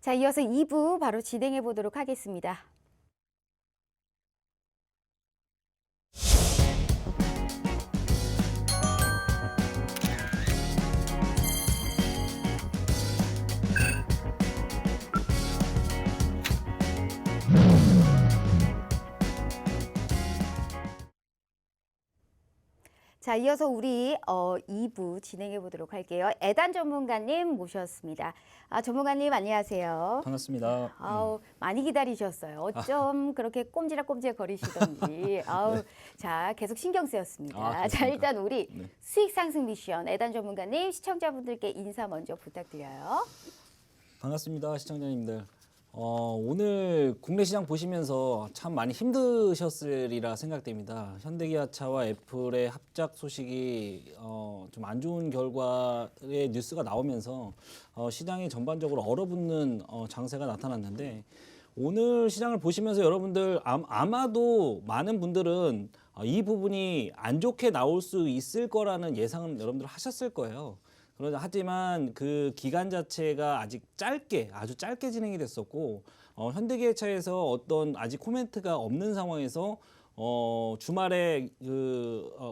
S1: 자, 이어서 2부 바로 진행해 보도록 하겠습니다. 자, 이어서 우리 2부 진행해 보도록 할게요. 애단 전문가님 모셨습니다. 전문가님 안녕하세요.
S3: 반갑습니다.
S1: 많이 기다리셨어요. 어쩜 그렇게 꼼지락꼼지락 거리시던지. 자, 계속 신경 쓰였습니다. 자,
S3: 그렇습니까?
S1: 일단 우리
S3: 네.
S1: 수익 상승 미션 애단 전문가님 시청자분들께 인사 먼저 부탁드려요.
S3: 반갑습니다, 시청자님들. 오늘 국내 시장 보시면서 참 많이 힘드셨으리라 생각됩니다. 현대기아차와 애플의 합작 소식이 좀 안 좋은 결과의 뉴스가 나오면서 시장이 전반적으로 얼어붙는 장세가 나타났는데, 오늘 시장을 보시면서 여러분들 아마도 많은 분들은 이 부분이 안 좋게 나올 수 있을 거라는 예상은 여러분들 하셨을 거예요. 하지만 그 기간 자체가 아주 짧게 진행이 됐었고, 현대기아차에서 어떤 아직 코멘트가 없는 상황에서 주말에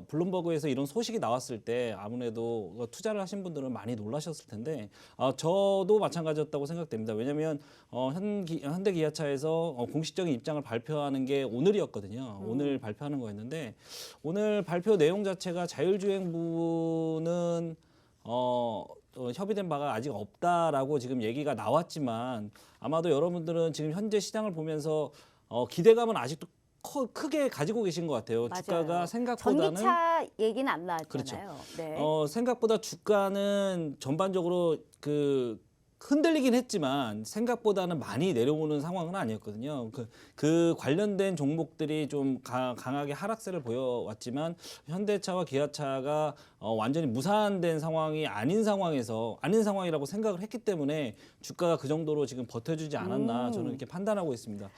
S3: 블룸버그에서 이런 소식이 나왔을 때 아무래도 투자를 하신 분들은 많이 놀라셨을 텐데, 저도 마찬가지였다고 생각됩니다. 왜냐하면 현대기아차에서 공식적인 입장을 발표하는 게 오늘이었거든요. 오늘 발표하는 거였는데, 오늘 발표 내용 자체가 자율주행 부분은 협의된 바가 아직 없다라고 지금 얘기가 나왔지만, 아마도 여러분들은 지금 현재 시장을 보면서 기대감은 아직도 크게 가지고 계신 것 같아요.
S1: 맞아요.
S3: 주가가 생각보다는
S1: 전기차 얘기는 안 나왔잖아요.
S3: 그렇죠.
S1: 네.
S3: 생각보다 주가는 전반적으로 흔들리긴 했지만 생각보다는 많이 내려오는 상황은 아니었거든요. 그 관련된 종목들이 좀 강하게 하락세를 보여왔지만, 현대차와 기아차가 완전히 무산된 상황이 아닌 상황이라고 생각을 했기 때문에 주가가 그 정도로 지금 버텨주지 않았나 저는 이렇게 판단하고 있습니다.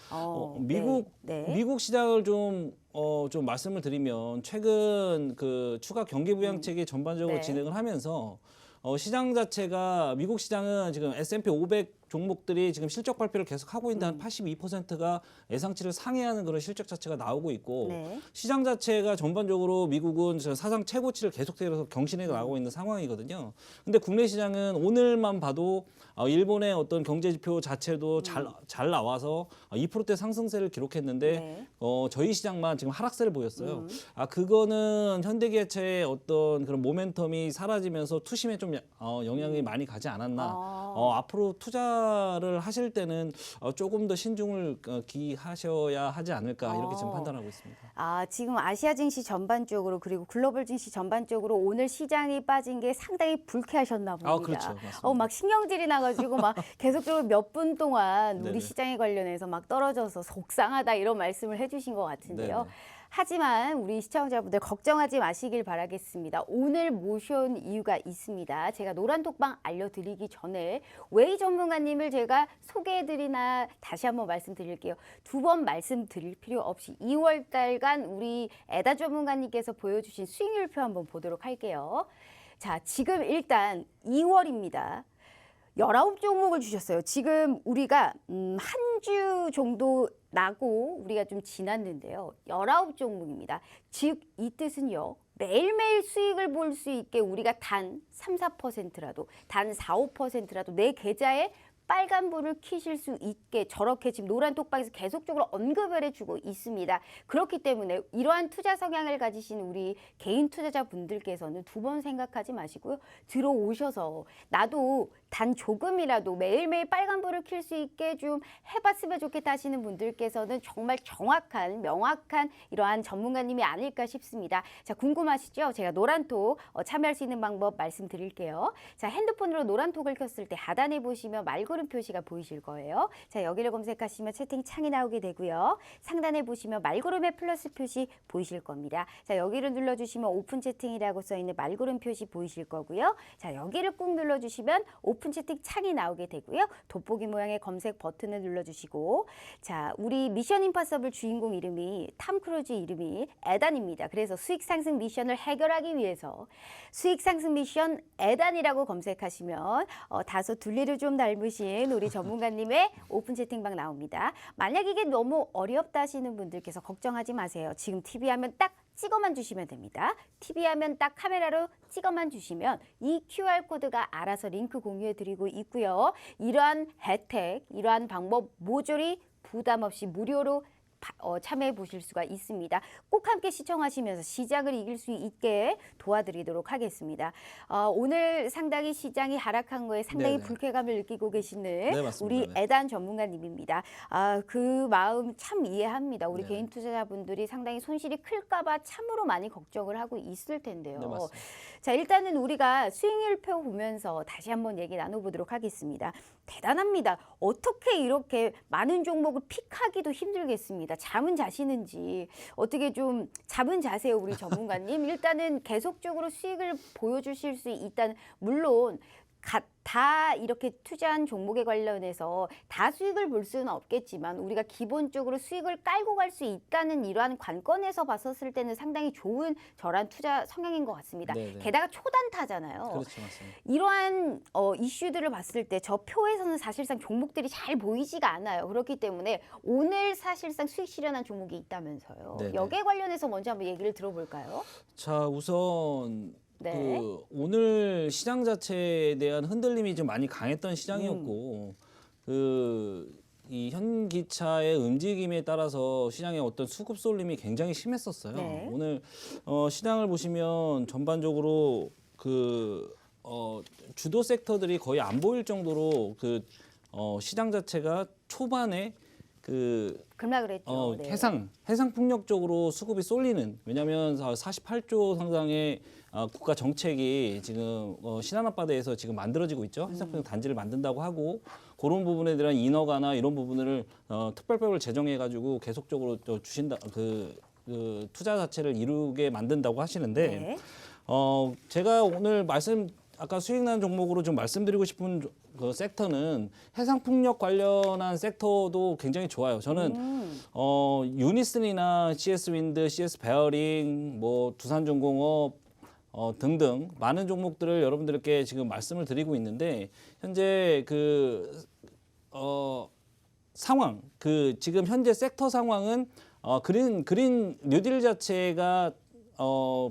S3: 미국 시장을 좀 말씀을 드리면, 최근 그 추가 경기 부양책이 전반적으로
S1: 네.
S3: 진행을 하면서 시장 자체가, 미국 시장은 지금 S&P 500 종목들이 지금 실적 발표를 계속 하고 있는데 한 82%가 예상치를 상회하는 그런 실적 자체가 나오고 있고,
S1: 네.
S3: 시장 자체가 전반적으로 미국은 사상 최고치를 계속해서 경신해 나가고 있는 상황이거든요. 근데 국내 시장은 오늘만 봐도 일본의 어떤 경제 지표 자체도 잘 나와서 2%대 상승세를 기록했는데,
S1: 네.
S3: 저희 시장만 지금 하락세를 보였어요. 그거는 현대기아차의 어떤 그런 모멘텀이 사라지면서 투심에 좀 영향이 많이 가지 않았나. 앞으로 투자를 하실 때는 조금 더 신중을 기하셔야 하지 않을까, 이렇게 지금 판단하고 있습니다.
S1: 지금 아시아 증시 전반적으로 그리고 글로벌 증시 전반적으로 오늘 시장이 빠진 게 상당히 불쾌하셨나 봅니다.
S3: 그렇죠. 맞습니다.
S1: 막 신경질이 나가지고 막 계속적으로 몇 분 동안
S3: 네네.
S1: 우리 시장에 관련해서 막 떨어져서 속상하다 이런 말씀을 해주신 것 같은데요.
S3: 네네.
S1: 하지만 우리 시청자분들 걱정하지 마시길 바라겠습니다. 오늘 모셔온 이유가 있습니다. 제가 노란톡방 알려드리기 전에 웨이 전문가님을 제가 소개해드리나 다시 한번 말씀드릴게요. 두 번 말씀드릴 필요 없이 2월 달간 우리 애다 전문가님께서 보여주신 수익률표 한번 보도록 할게요. 자, 지금 일단 2월입니다. 19종목을 주셨어요. 지금 우리가 한 주 정도 나고 우리가 좀 지났는데요. 19종목입니다. 즉 이 뜻은요. 매일매일 수익을 볼 수 있게 우리가 단 3, 4%라도, 단 4, 5%라도 내 계좌에 빨간불을 켜실 수 있게 저렇게 지금 노란 톡방에서 계속적으로 언급을 해주고 있습니다. 그렇기 때문에 이러한 투자 성향을 가지신 우리 개인 투자자분들께서는 두 번 생각하지 마시고요. 들어오셔서 나도 단 조금이라도 매일매일 빨간불을 켤 수 있게 좀 해봤으면 좋겠다 하시는 분들께서는 정말 정확한, 명확한 이러한 전문가님이 아닐까 싶습니다. 자, 궁금하시죠? 제가 노란톡 참여할 수 있는 방법 말씀드릴게요. 자, 핸드폰으로 노란톡을 켰을 때 하단에 보시면 말고를 말구름 표시가 보이실 거예요. 자, 여기를 검색하시면 채팅창이 나오게 되고요. 상단에 보시면 말구름의 플러스 표시 보이실 겁니다. 자, 여기를 눌러주시면 오픈 채팅이라고 써있는 말구름 표시 보이실 거고요. 자, 여기를 꾹 눌러주시면 오픈 채팅 창이 나오게 되고요. 돋보기 모양의 검색 버튼을 눌러주시고, 자, 우리 미션 임파서블 주인공 이름이 탐 크루즈 이름이 에단입니다. 그래서 수익 상승 미션을 해결하기 위해서 수익 상승 미션 에단이라고 검색하시면 다소 둘리를 좀 닮으신 우리 전문가님의 오픈 채팅방 나옵니다. 만약 이게 너무 어렵다 하시는 분들께서 걱정하지 마세요. 지금 TV 화면 딱 찍어만 주시면 됩니다. TV 화면 딱 카메라로 찍어만 주시면 이 QR코드가 알아서 링크 공유해 드리고 있고요. 이러한 혜택, 이러한 방법 모조리 부담 없이 무료로 참여해 보실 수가 있습니다. 꼭 함께 시청하시면서 시장을 이길 수 있게 도와드리도록 하겠습니다. 오늘 상당히 시장이 하락한 거에 상당히
S3: 네네.
S1: 불쾌감을 느끼고 계시는
S3: 네, 맞습니다.
S1: 우리
S3: 네.
S1: 에단 전문가님입니다. 그 마음 참 이해합니다. 우리
S3: 네.
S1: 개인 투자자분들이 상당히 손실이 클까 봐 참으로 많이 걱정을 하고 있을 텐데요.
S3: 네, 맞습니다.
S1: 자, 일단은 우리가 수익률표 보면서 다시 한번 얘기 나눠보도록 하겠습니다. 대단합니다. 어떻게 이렇게 많은 종목을 픽하기도 힘들겠습니다. 잠은 자시는지 어떻게 좀 잡은 자세요, 우리 전문가님. 일단은 계속적으로 수익을 보여주실 수 있다는, 물론 다 이렇게 투자한 종목에 관련해서 다 수익을 볼 수는 없겠지만 우리가 기본적으로 수익을 깔고 갈 수 있다는 이러한 관건에서 봤었을 때는 상당히 좋은 저런 투자 성향인 것 같습니다.
S3: 네네.
S1: 게다가 초단타잖아요.
S3: 그렇죠, 맞습니다.
S1: 이러한 이슈들을 봤을 때 저 표에서는 사실상 종목들이 잘 보이지가 않아요. 그렇기 때문에 오늘 사실상 수익 실현한 종목이 있다면서요.
S3: 네네.
S1: 여기에 관련해서 먼저 한번 얘기를 들어볼까요?
S3: 자, 우선
S1: 네.
S3: 오늘 시장 자체에 대한 흔들림이 좀 많이 강했던 시장이었고, 이 현기차의 움직임에 따라서 시장의 어떤 수급 쏠림이 굉장히 심했었어요.
S1: 네.
S3: 오늘 시장을 보시면 전반적으로 주도 섹터들이 거의 안 보일 정도로 시장 자체가 초반에
S1: 급락을 했죠. 네.
S3: 해상 폭력 쪽으로 수급이 쏠리는, 왜냐하면 48조 상당의 국가 정책이 지금 신안 앞바다에서 지금 만들어지고 있죠. 해상 폭력 단지를 만든다고 하고, 그런 부분에 대한 인허가나 이런 부분을 특별법을 제정해가지고 계속적으로 주신다, 투자 자체를 이루게 만든다고 하시는데,
S1: 네.
S3: 제가 오늘 아까 수익 난 종목으로 좀 말씀드리고 싶은 그 섹터는 해상 풍력 관련한 섹터도 굉장히 좋아요. 저는 유니슨이나 CS 윈드, CS 베어링, 뭐 두산중공업 등등 많은 종목들을 여러분들께 지금 말씀을 드리고 있는데, 현재 상황, 지금 현재 섹터 상황은 그린 뉴딜 자체가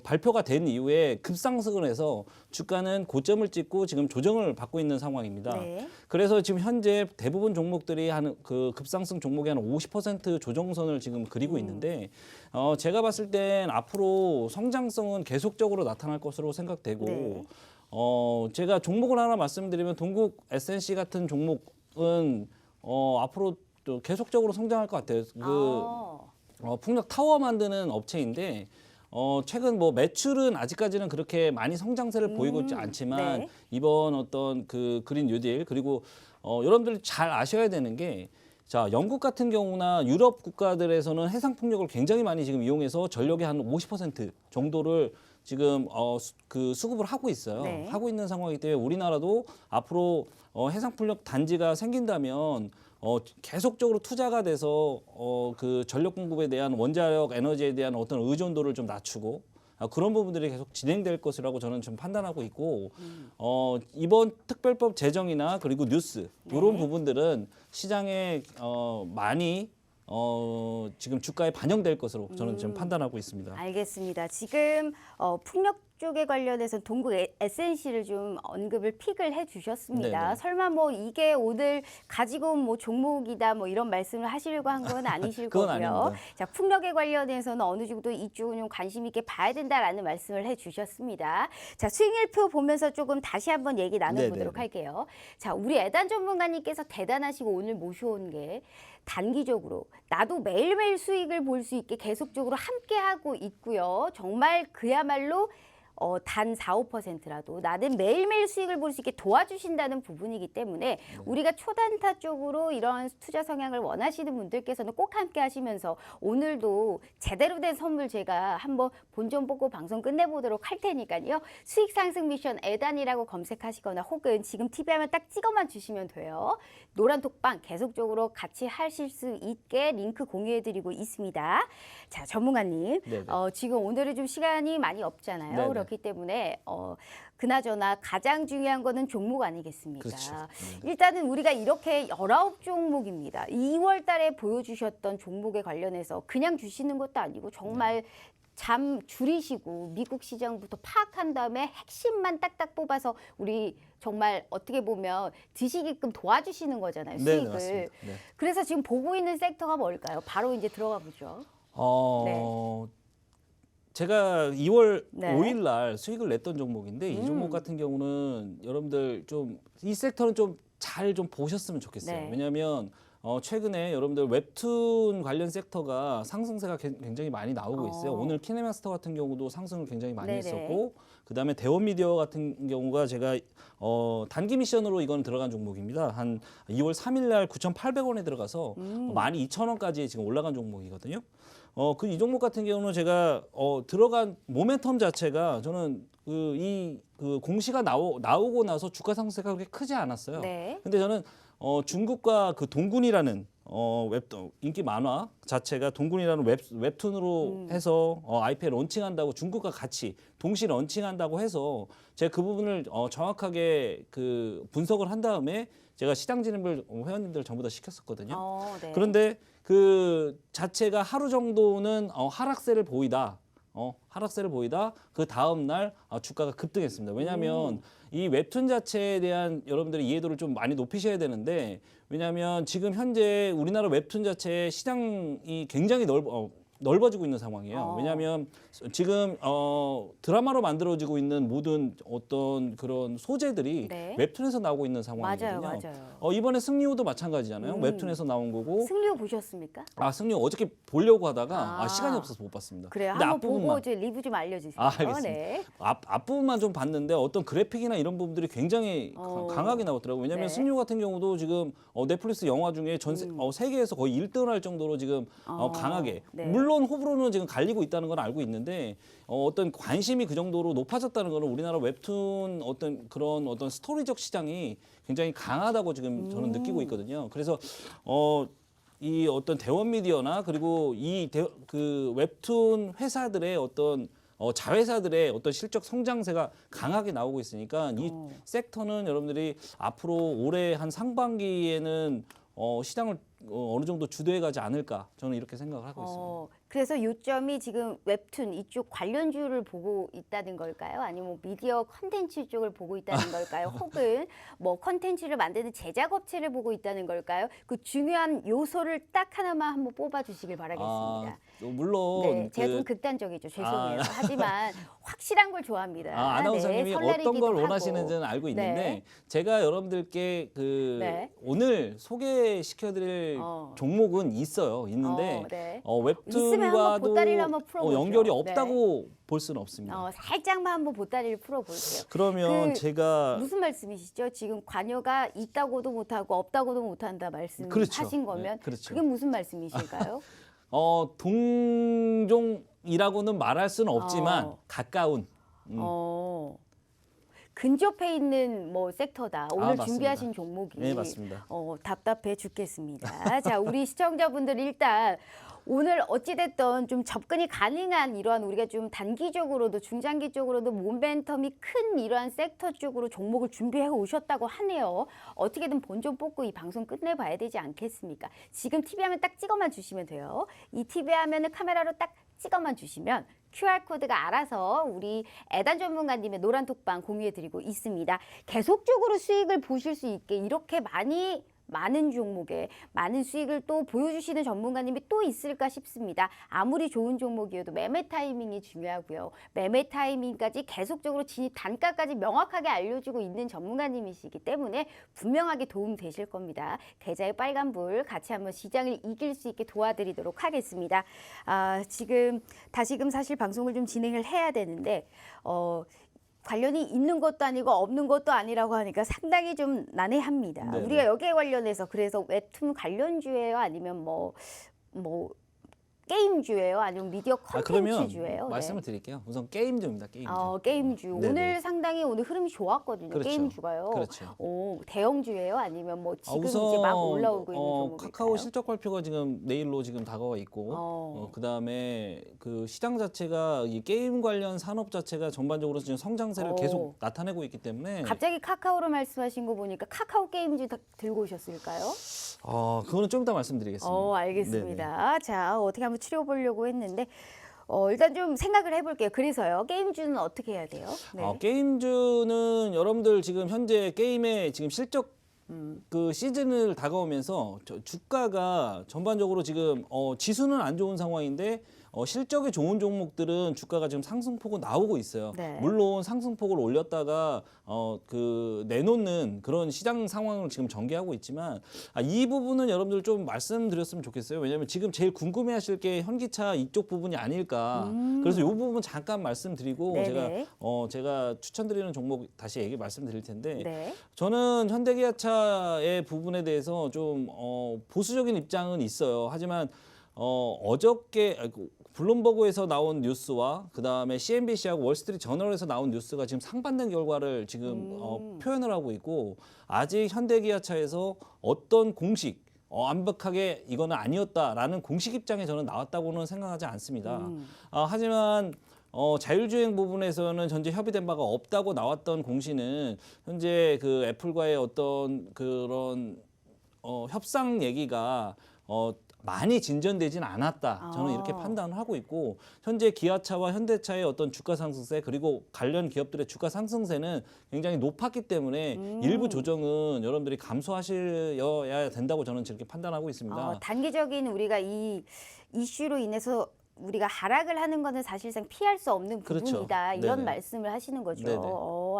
S3: 발표가 된 이후에 급상승을 해서 주가는 고점을 찍고 지금 조정을 받고 있는 상황입니다.
S1: 네.
S3: 그래서 지금 현재 대부분 종목들이 급상승 종목이 한 50% 조정선을 지금 그리고 있는데, 제가 봤을 땐 앞으로 성장성은 계속적으로 나타날 것으로 생각되고,
S1: 네.
S3: 제가 종목을 하나 말씀드리면 동국 SNC 같은 종목은 앞으로 또 계속적으로 성장할 것 같아요. 풍력 타워 만드는 업체인데, 최근 매출은 아직까지는 그렇게 많이 성장세를 보이고 있지 않지만,
S1: 네.
S3: 이번 어떤 그린 뉴딜, 그리고 여러분들이 잘 아셔야 되는 게, 자, 영국 같은 경우나 유럽 국가들에서는 해상 풍력을 굉장히 많이 지금 이용해서 전력의 한 50% 정도를 지금 수급을 하고 있어요.
S1: 네.
S3: 하고 있는 상황이기 때문에 우리나라도 앞으로 해상 풍력 단지가 생긴다면 계속적으로 투자가 돼서 전력 공급에 대한 원자력 에너지에 대한 어떤 의존도를 좀 낮추고, 그런 부분들이 계속 진행될 것이라고 저는 좀 판단하고 있고, 이번 특별법 제정이나 그리고 뉴스 이런 부분들은 시장에 많이 지금 주가에 반영될 것으로 저는 지금 판단하고 있습니다.
S1: 알겠습니다. 지금 풍력 쪽에 관련해서 동국 SNC를 좀 언급을 픽을 해주셨습니다.
S3: 네네.
S1: 설마 이게 오늘 가지고 온 종목이다 이런 말씀을 하시려고 한 건 아니실
S3: 그건
S1: 거고요.
S3: 아닙니다.
S1: 자, 풍력에 관련해서는 어느 정도 이쪽은 좀 관심 있게 봐야 된다라는 말씀을 해주셨습니다. 자, 수익률표 보면서 조금 다시 한번 얘기 나눠보도록
S3: 네네네.
S1: 할게요. 자, 우리 애단 전문가님께서 대단하시고 오늘 모셔온 게 단기적으로 나도 매일매일 수익을 볼 수 있게 계속적으로 함께하고 있고요. 정말 그야말로 단 4, 5%라도 나는 매일매일 수익을 볼 수 있게 도와주신다는 부분이기 때문에 우리가 초단타 쪽으로 이런 투자 성향을 원하시는 분들께서는 꼭 함께 하시면서 오늘도 제대로 된 선물 제가 한번 본전 뽑고 방송 끝내보도록 할 테니까요. 수익 상승 미션 애단이라고 검색하시거나 혹은 지금 TV화면 딱 찍어만 주시면 돼요. 노란톡방 계속적으로 같이 하실 수 있게 링크 공유해드리고 있습니다. 자, 전문가님.
S3: 네네.
S1: 지금 오늘은 좀 시간이 많이 없잖아요.
S3: 네네.
S1: 그렇기 때문에 그나저나 가장 중요한 거는 종목 아니겠습니까?
S3: 그렇죠.
S1: 일단은 우리가 이렇게 19종목입니다. 2월 달에 보여주셨던 종목에 관련해서 그냥 주시는 것도 아니고 정말 잠 줄이시고 미국 시장부터 파악한 다음에 핵심만 딱딱 뽑아서 우리 정말 어떻게 보면 드시게끔 도와주시는 거잖아요.
S3: 네,
S1: 수익을.
S3: 맞습니다. 네.
S1: 그래서 지금 보고 있는 섹터가 뭘까요? 바로 이제 들어가 보죠.
S3: 제가 2월
S1: 네.
S3: 5일 날 수익을 냈던 종목인데 이 종목 같은 경우는 여러분들 좀 이 섹터는 좀 잘 좀 보셨으면 좋겠어요.
S1: 네.
S3: 왜냐하면 최근에 여러분들 웹툰 관련 섹터가 상승세가 굉장히 많이 나오고 있어요. 오늘 키네마스터 같은 경우도 상승을 굉장히 많이
S1: 네네.
S3: 했었고 그다음에 대원미디어 같은 경우가 제가 단기 미션으로 이건 들어간 종목입니다. 한 2월 3일 날 9,800원에 들어가서 12,000원까지 지금 올라간 종목이거든요. 이 종목 같은 경우는 제가 들어간 모멘텀 자체가 저는 그 공시가 나오고 나서 주가 상승세가 그렇게 크지 않았어요.
S1: 네.
S3: 근데 저는 중국과 그 동군이라는 웹툰 인기 만화 자체가 동군이라는 웹툰으로 해서 IP에 런칭한다고 중국과 같이 동시 런칭한다고 해서 제가 그 부분을 정확하게 그 분석을 한 다음에 제가 시장 진입을 회원님들 전부 다 시켰었거든요.
S1: 네.
S3: 그런데 그 자체가 하루 정도는 하락세를 보이다. 하락세를 보이다. 그 다음 날 주가가 급등했습니다. 왜냐하면 이 웹툰 자체에 대한 여러분들의 이해도를 좀 많이 높이셔야 되는데 왜냐하면 지금 현재 우리나라 웹툰 자체의 시장이 굉장히 넓어지고 있는 상황이에요. 왜냐하면 지금 드라마로 만들어지고 있는 모든 어떤 그런 소재들이
S1: 네.
S3: 웹툰에서 나오고 있는 상황이거든요.
S1: 맞아요.
S3: 이번에 승리호도 마찬가지잖아요. 웹툰에서 나온 거고.
S1: 승리호 보셨습니까?
S3: 승리호 어저께 보려고 하다가
S1: 아.
S3: 시간이 없어서 못 봤습니다.
S1: 그래요.
S3: 근데
S1: 한번 보고
S3: 앞부분만
S1: 이제 리뷰 좀 알려주세요.
S3: 알겠습니다.
S1: 네.
S3: 앞부분만 좀 봤는데 어떤 그래픽이나 이런 부분들이 굉장히 강하게 나오더라고요. 왜냐하면
S1: 네.
S3: 승리호 같은 경우도 지금 넷플릭스 영화 중에 세계에서 거의 1등을 할 정도로 지금 강하게
S1: 네.
S3: 물론 호불호는 지금 갈리고 있다는 건 알고 있는데 어떤 관심이 그 정도로 높아졌다는 거는 우리나라 웹툰 어떤 스토리적 시장이 굉장히 강하다고 지금 저는 느끼고 있거든요. 그래서 이 어떤 대원 미디어나 그리고 그 웹툰 회사들의 어떤 자회사들의 어떤 실적 성장세가 강하게 나오고 있으니까 이 섹터는 여러분들이 앞으로 올해 한 상반기에는 시장을 어느 정도 주도해 가지 않을까 저는 이렇게 생각을 하고 있습니다.
S1: 그래서 요점이 지금 웹툰 이쪽 관련주를 보고 있다는 걸까요? 아니면 미디어 컨텐츠 쪽을 보고 있다는 걸까요? 혹은 뭐 컨텐츠를 만드는 제작업체를 보고 있다는 걸까요? 그 중요한 요소를 딱 하나만 한번 뽑아주시길 바라겠습니다.
S3: 물론
S1: 네, 제가 좀 극단적이죠. 죄송해요. 하지만 확실한 걸 좋아합니다.
S3: 아나운서님이 어떤
S1: 설레이기도
S3: 걸
S1: 하고.
S3: 원하시는지는 알고 있는데
S1: 네.
S3: 제가 여러분들께
S1: 네.
S3: 오늘 소개시켜드릴 종목은 있는데
S1: 네.
S3: 웹툰과도
S1: 있으면 한번 보따리를 한번 풀어보죠.
S3: 연결이 없다고 볼 수는 없습니다.
S1: 살짝만 한번 보따리를 풀어볼게요.
S3: 그러면 제가
S1: 무슨 말씀이시죠? 지금 관여가 있다고도 못하고 없다고도 못한다 말씀하신
S3: 그렇죠.
S1: 거면
S3: 네, 그렇죠.
S1: 그게 무슨 말씀이실까요?
S3: 동종이라고는 말할 수는 없지만 가까운.
S1: 근접해 있는 뭐 섹터다. 오늘
S3: 맞습니다.
S1: 준비하신 종목이.
S3: 네, 맞습니다.
S1: 답답해 죽겠습니다. 자, 우리 시청자분들 일단 오늘 어찌됐든 좀 접근이 가능한 이러한 우리가 좀 단기적으로도 중장기적으로도 모멘텀이 큰 이러한 섹터 쪽으로 종목을 준비해 오셨다고 하네요. 어떻게든 본전 뽑고 이 방송 끝내봐야 되지 않겠습니까? 지금 TV 화면 딱 찍어만 주시면 돼요. 이 TV 화면을 카메라로 딱 찍어만 주시면 QR코드가 알아서 우리 애단 전문가님의 노란 톡방 공유해드리고 있습니다. 계속적으로 수익을 보실 수 있게 이렇게 많이 많은 종목에 많은 수익을 또 보여주시는 전문가님이 또 있을까 싶습니다. 아무리 좋은 종목이어도 매매 타이밍이 중요하고요. 매매 타이밍까지 계속적으로 진입 단가까지 명확하게 알려주고 있는 전문가님이시기 때문에 분명하게 도움 되실 겁니다. 계좌의 빨간불 같이 한번 시장을 이길 수 있게 도와드리도록 하겠습니다. 지금 다시금 사실 방송을 좀 진행을 해야 되는데 관련이 있는 것도 아니고 없는 것도 아니라고 하니까 상당히 좀 난해합니다.
S3: 네네.
S1: 우리가 여기에 관련해서 그래서 웹툰 관련주예요? 아니면 뭐 게임주예요? 아니면 미디어
S3: 그러면
S1: 콘텐츠주예요?
S3: 말씀을 드릴게요. 우선 게임주입니다. 게임주.
S1: 게임주.
S3: 네네.
S1: 오늘 상당히 오늘 흐름이 좋았거든요.
S3: 그렇죠.
S1: 게임주가요.
S3: 그렇죠.
S1: 대형주예요? 아니면 뭐 지금
S3: 우선
S1: 이제 막 올라오고 있는 종목일까요?
S3: 카카오 실적 발표가 지금 내일로 지금 다가와 있고 그다음에 그 시장 자체가 이 게임 관련 산업 자체가 전반적으로 지금 성장세를 계속 나타내고 있기 때문에
S1: 갑자기 카카오로 말씀하신 거 보니까 카카오 게임주 들고 오셨을까요?
S3: 그거는 좀 이따 말씀드리겠습니다.
S1: 알겠습니다.
S3: 네네.
S1: 자, 어떻게 한번 추려보려고 했는데 일단 좀 생각을 해볼게요. 그래서요. 게임주는 어떻게 해야 돼요? 네.
S3: 게임주는 여러분들 지금 현재 게임의 지금 실적 그 시즌을 다가오면서 주가가 전반적으로 지금 지수는 안 좋은 상황인데 실적이 좋은 종목들은 주가가 지금 상승폭은 나오고 있어요.
S1: 네.
S3: 물론 상승폭을 올렸다가 그 내놓는 그런 시장 상황을 지금 전개하고 있지만 이 부분은 여러분들 좀 말씀드렸으면 좋겠어요. 왜냐하면 지금 제일 궁금해하실 게 현기차 이쪽 부분이 아닐까. 그래서 이 부분 잠깐 말씀드리고
S1: 네네.
S3: 제가 추천드리는 종목 다시 말씀드릴 텐데
S1: 네.
S3: 저는 현대기아차의 부분에 대해서 좀 보수적인 입장은 있어요. 하지만 어저께 블룸버그에서 나온 뉴스와 그다음에 CNBC하고 월스트리트 저널에서 나온 뉴스가 지금 상반된 결과를 지금 표현을 하고 있고 아직 현대기아차에서 어떤 공식 완벽하게 이거는 아니었다라는 공식 입장에 저는 나왔다고는 생각하지 않습니다. 하지만 자율주행 부분에서는 현재 협의된 바가 없다고 나왔던 공시는 현재 그 애플과의 어떤 그런 협상 얘기가 많이 진전되진 않았다. 저는 이렇게 판단을 하고 있고 현재 기아차와 현대차의 어떤 주가 상승세 그리고 관련 기업들의 주가 상승세는 굉장히 높았기 때문에 일부 조정은 여러분들이 감수하셔야 된다고 저는 이렇게 판단하고 있습니다.
S1: 단기적인 우리가 이 이슈로 인해서 우리가 하락을 하는 것은 사실상 피할 수 없는 부분이다.
S3: 그렇죠.
S1: 이런
S3: 네네.
S1: 말씀을 하시는 거죠.
S3: 네네.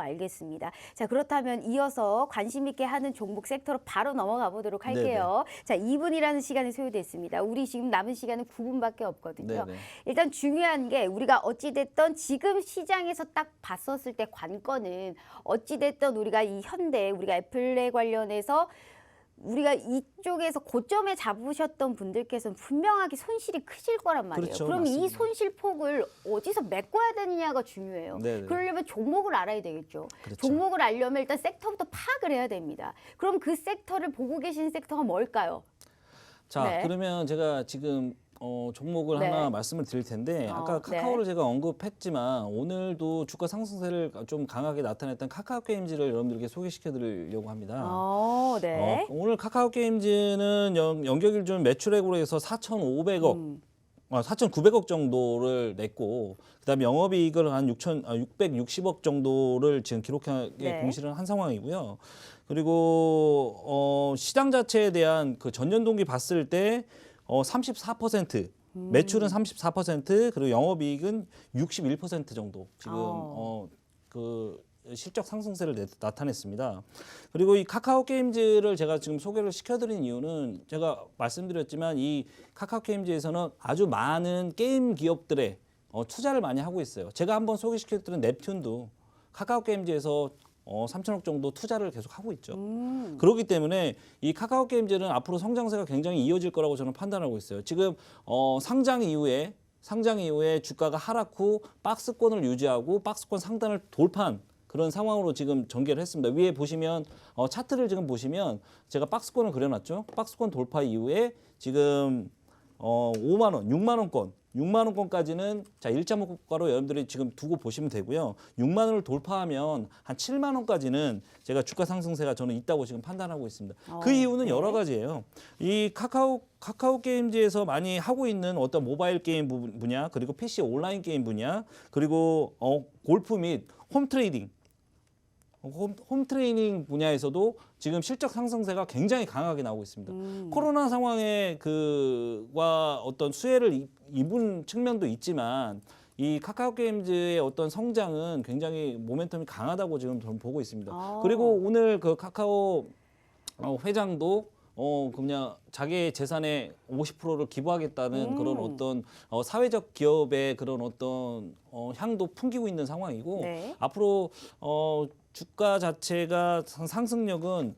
S1: 알겠습니다. 자, 그렇다면 이어서 관심 있게 하는 종목 섹터로 바로 넘어가 보도록 할게요. 자, 2분이라는 시간이 소요됐습니다. 우리 지금 남은 시간은 9분밖에 없거든요.
S3: 네네.
S1: 일단 중요한 게 우리가 어찌됐든 지금 시장에서 딱 봤었을 때 관건은 어찌됐든 우리가 이 현대, 우리가 애플에 관련해서 우리가 이쪽에서 고점에 잡으셨던 분들께서는 분명하게 손실이 크실 거란 말이에요.
S3: 그렇죠,
S1: 그럼 이
S3: 맞습니다.
S1: 손실 폭을 어디서 메꿔야 되느냐가 중요해요.
S3: 네네.
S1: 그러려면 종목을 알아야 되겠죠.
S3: 그렇죠.
S1: 종목을 알려면 일단 섹터부터 파악을 해야 됩니다. 그럼 그 섹터를 보고 계신 섹터가 뭘까요?
S3: 자,
S1: 네.
S3: 그러면 제가 지금 종목을
S1: 네.
S3: 하나 말씀을 드릴 텐데 아까 카카오를 제가 언급했지만 오늘도 주가 상승세를 좀 강하게 나타냈던 카카오 게임즈를 여러분들께 소개시켜 드리려고 합니다.
S1: 네.
S3: 오늘 카카오 게임즈는 연결기준 매출액으로 해서 4,500억 4,900억 정도를 냈고 그다음에 영업이익을 한 660억 정도를 지금 기록하게
S1: 네.
S3: 공시를 한 상황이고요. 그리고 시장 자체에 대한 그 전년 동기 봤을 때 34% 매출은 34% 그리고 영업이익은 61% 정도 지금 그 실적 상승세를 나타냈습니다. 그리고 이 카카오 게임즈를 제가 지금 소개를 시켜드린 이유는 제가 말씀드렸지만 이 카카오 게임즈에서는 아주 많은 게임 기업들의 투자를 많이 하고 있어요. 제가 한번 소개시켜드린 넵튠도 카카오 게임즈에서 3천억 정도 투자를 계속 하고 있죠. 그렇기 때문에 이 카카오 게임즈는 앞으로 성장세가 굉장히 이어질 거라고 저는 판단하고 있어요. 지금 상장 이후에 주가가 하락 후 박스권을 유지하고 박스권 상단을 돌파한 그런 상황으로 지금 전개를 했습니다. 위에 보시면 차트를 지금 보시면 제가 박스권을 그려놨죠. 박스권 돌파 이후에 지금 5만 원, 6만 원권까지는 자 일자 목표가로 여러분들이 지금 두고 보시면 되고요. 6만 원을 돌파하면 한 7만 원까지는 제가 주가 상승세가 저는 있다고 지금 판단하고 있습니다. 그 이유는 여러 가지예요. 이 카카오 게임즈에서 많이 하고 있는 어떤 모바일 게임 분야, 그리고 PC 온라인 게임 분야, 그리고 골프 및 홈 트레이딩 홈 트레이닝 분야에서도 지금 실적 상승세가 굉장히 강하게 나오고 있습니다. 코로나 상황에 그와 어떤 수혜를 입은 측면도 있지만 이 카카오 게임즈의 어떤 성장은 굉장히 모멘텀이 강하다고 지금 저는 보고 있습니다. 그리고 오늘 그 카카오 회장도 그냥 자기의 재산의 50%를 기부하겠다는 그런 어떤 사회적 기업의 그런 어떤 향도 풍기고 있는 상황이고
S1: 네.
S3: 앞으로 주가 자체가 상승력은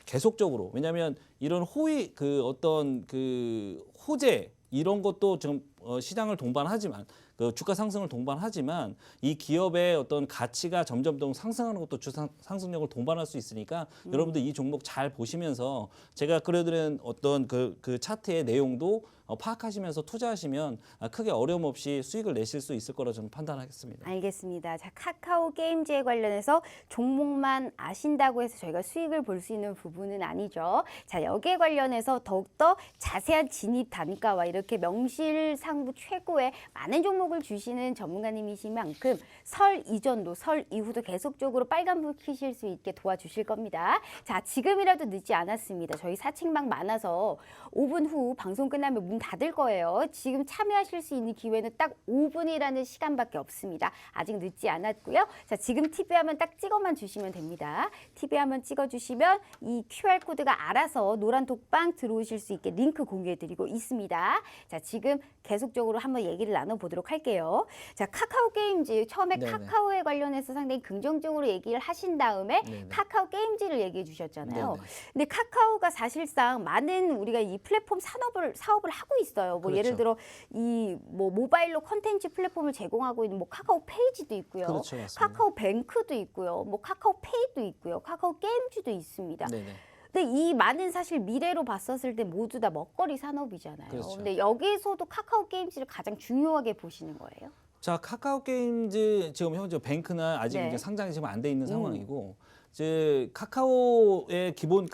S3: 계속적으로 왜냐하면 이런 호의 그 어떤 그 호재 이런 것도 지금 시장을 동반하지만 그 주가 상승을 동반하지만 이 기업의 어떤 가치가 점점 더 상승하는 것도 주가 상승력을 동반할 수 있으니까 여러분들 이 종목 잘 보시면서 제가 그려드린 어떤 그 차트의 내용도 파악하시면서 투자하시면 크게 어려움 없이 수익을 내실 수 있을 거라 저는 판단하겠습니다.
S1: 알겠습니다. 자, 카카오 게임즈에 관련해서 종목만 아신다고 해서 저희가 수익을 볼 수 있는 부분은 아니죠. 자, 여기에 관련해서 더욱더 자세한 진입 단가와 이렇게 명실상부 최고의 많은 종목을 주시는 전문가님이신 만큼 설 이전도 설 이후도 계속적으로 빨간불 켜실 수 있게 도와주실 겁니다. 자, 지금이라도 늦지 않았습니다. 저희 사칭방 많아서 5분 후 방송 끝나면 문 닫을 거예요. 지금 참여하실 수 있는 기회는 딱 5분이라는 시간밖에 없습니다. 아직 늦지 않았고요. 자, 지금 TV 화면 딱 찍어만 주시면 됩니다. TV 화면 찍어주시면 이 QR코드가 알아서 노란 독방 들어오실 수 있게 링크 공유해드리고 있습니다. 자, 지금 계속적으로 한번 얘기를 나눠보도록 할게요. 자, 카카오 게임즈 처음에
S3: 네네.
S1: 카카오에 관련해서 상당히 긍정적으로 얘기를 하신 다음에
S3: 네네.
S1: 카카오 게임즈를 얘기해 주셨잖아요.
S3: 네네.
S1: 근데 카카오가 사실상 많은 우리가 이 플랫폼 사업을 하고 있어요. 뭐
S3: 그렇죠.
S1: 예를 들어 이 뭐 모바일로 콘텐츠 플랫폼을 제공하고 있는 뭐 카카오 페이지도 있고요.
S3: 그렇죠, 맞습니다.
S1: 카카오 뱅크도 있고요. 뭐 카카오 페이도 있고요. 카카오 게임즈도 있습니다.
S3: 네네.
S1: 근데 이 많은 사실 미래로 봤었을 때 모두 다 먹거리 산업이잖아요.
S3: 그렇죠.
S1: 근데 여기서도 카카오 게임즈를 가장 중요하게 보시는 거예요.
S3: 자, 카카오 게임즈 지금 현재 뱅크는 아직
S1: 네.
S3: 이제 상장이 지금 안 돼 있는 상황이고 이제 카카오의 기본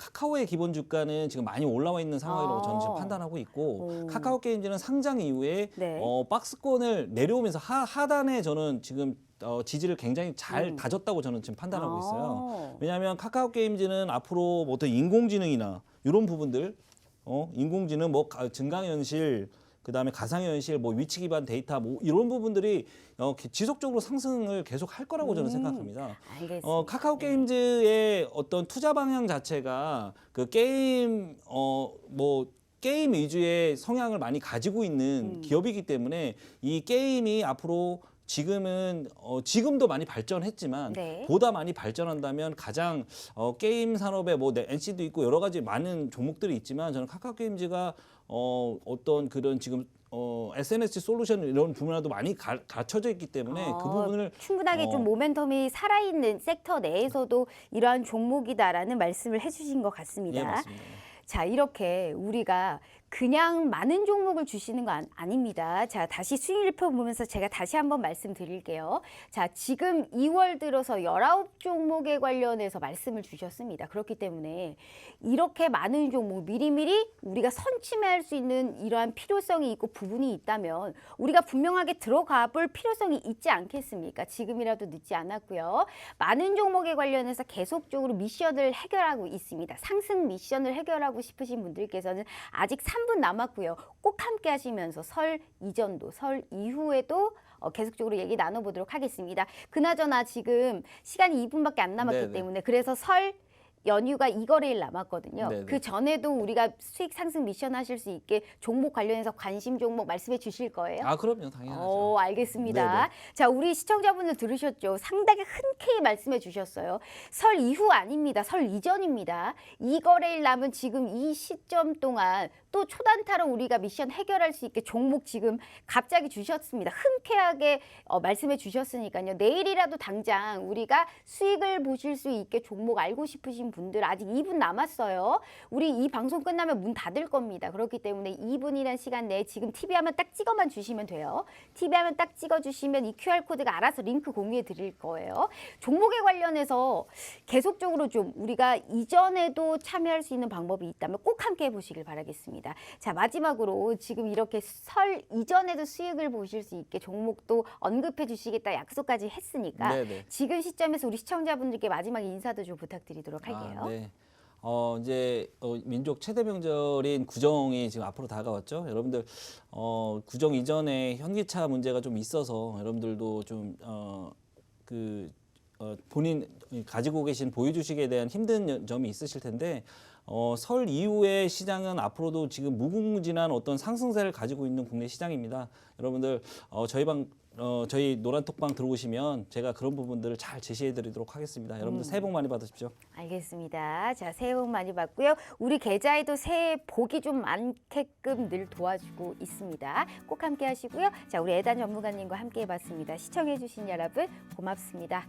S3: 주가는 지금 많이 올라와 있는 상황이라고 저는 지금 판단하고 있고 카카오 게임즈는 상장 이후에
S1: 네.
S3: 박스권을 내려오면서 하단에 저는 지금 지지를 굉장히 잘 다졌다고 저는 지금 판단하고 있어요. 왜냐하면 카카오 게임즈는 앞으로 뭐 어떤 인공지능이나 이런 부분들, 인공지능 뭐 증강현실 그다음에 가상현실, 뭐 위치 기반 데이터, 뭐 이런 부분들이 지속적으로 상승을 계속 할 거라고 저는 생각합니다.
S1: 알겠습니다.
S3: 카카오 게임즈의 어떤 투자 방향 자체가 그 게임 뭐 게임 위주의 성향을 많이 가지고 있는 기업이기 때문에 이 게임이 앞으로 지금도 많이 발전했지만
S1: 네.
S3: 보다 많이 발전한다면 가장 게임 산업에 뭐 NC도 있고 여러 가지 많은 종목들이 있지만 저는 카카오 게임즈가 어떤 그런 지금 SNS 솔루션 이런 분야도 많이 갖춰져 있기 때문에 그 부분을
S1: 충분하게 좀 모멘텀이 살아있는 섹터 내에서도 이러한 종목이다라는 말씀을 해주신 것 같습니다.
S3: 예, 맞습니다.
S1: 자, 이렇게 우리가 그냥 많은 종목을 주시는 거 아닙니다. 자, 다시 수익률표 보면서 제가 다시 한번 말씀드릴게요. 자, 지금 2월 들어서 19종목에 관련해서 말씀을 주셨습니다. 그렇기 때문에 이렇게 많은 종목 미리미리 우리가 선취할 수 있는 이러한 필요성이 있고 부분이 있다면 우리가 분명하게 들어가 볼 필요성이 있지 않겠습니까? 지금이라도 늦지 않았고요. 많은 종목에 관련해서 계속적으로 미션을 해결하고 있습니다. 상승 미션을 해결하고 싶으신 분들께서는 아직 3분 남았고요. 꼭 함께 하시면서 설 이전도 설 이후에도 계속적으로 얘기 나눠보도록 하겠습니다. 그나저나 지금 시간이 2분밖에 안 남았기
S3: 네네.
S1: 때문에 그래서 설 연휴가 2거래일 남았거든요.
S3: 네네.
S1: 그 전에도 우리가 수익 상승 미션 하실 수 있게 종목 관련해서 관심 종목 말씀해 주실 거예요?
S3: 아 그럼요, 당연하죠.
S1: 알겠습니다.
S3: 네네.
S1: 자, 우리 시청자분들 들으셨죠? 상당히 흔쾌히 말씀해 주셨어요. 설 이후 아닙니다. 설 이전입니다. 2거래일 남은 지금 이 시점 동안 또 초단타로 우리가 미션 해결할 수 있게 종목 지금 갑자기 주셨습니다. 흔쾌하게 말씀해 주셨으니까요. 내일이라도 당장 우리가 수익을 보실 수 있게 종목 알고 싶으신 분들 아직 2분 남았어요. 우리 이 방송 끝나면 문 닫을 겁니다. 그렇기 때문에 2분이라는 시간 내에 지금 TV 화면 딱 찍어만 주시면 돼요. TV 화면 딱 찍어주시면 이 QR코드가 알아서 링크 공유해 드릴 거예요. 종목에 관련해서 계속적으로 좀 우리가 이전에도 참여할 수 있는 방법이 있다면 꼭 함께 해보시길 바라겠습니다. 있습니다. 자, 마지막으로 지금 이렇게 설 이전에도 수익을 보실 수 있게 종목도 언급해 주시겠다 약속까지 했으니까
S3: 네네.
S1: 지금 시점에서 우리 시청자분들께 마지막 인사도 좀 부탁드리도록 할게요.
S3: 네. 이제 민족 최대 명절인 구정이 지금 앞으로 다가왔죠. 여러분들 구정 이전에 현기차 문제가 좀 있어서 여러분들도 좀 본인 가지고 계신 보유 주식에 대한 힘든 점이 있으실 텐데 설 이후에 시장은 앞으로도 지금 무궁무진한 어떤 상승세를 가지고 있는 국내 시장입니다. 여러분들 저희 노란톡방 들어오시면 제가 그런 부분들을 잘 제시해드리도록 하겠습니다. 여러분들 새해 복 많이 받으십시오.
S1: 알겠습니다. 자, 새해 복 많이 받고요. 우리 계좌에도 새해 복이 좀 많게끔 늘 도와주고 있습니다. 꼭 함께 하시고요. 자, 우리 애단 전문가님과 함께 해봤습니다. 시청해주신 여러분 고맙습니다.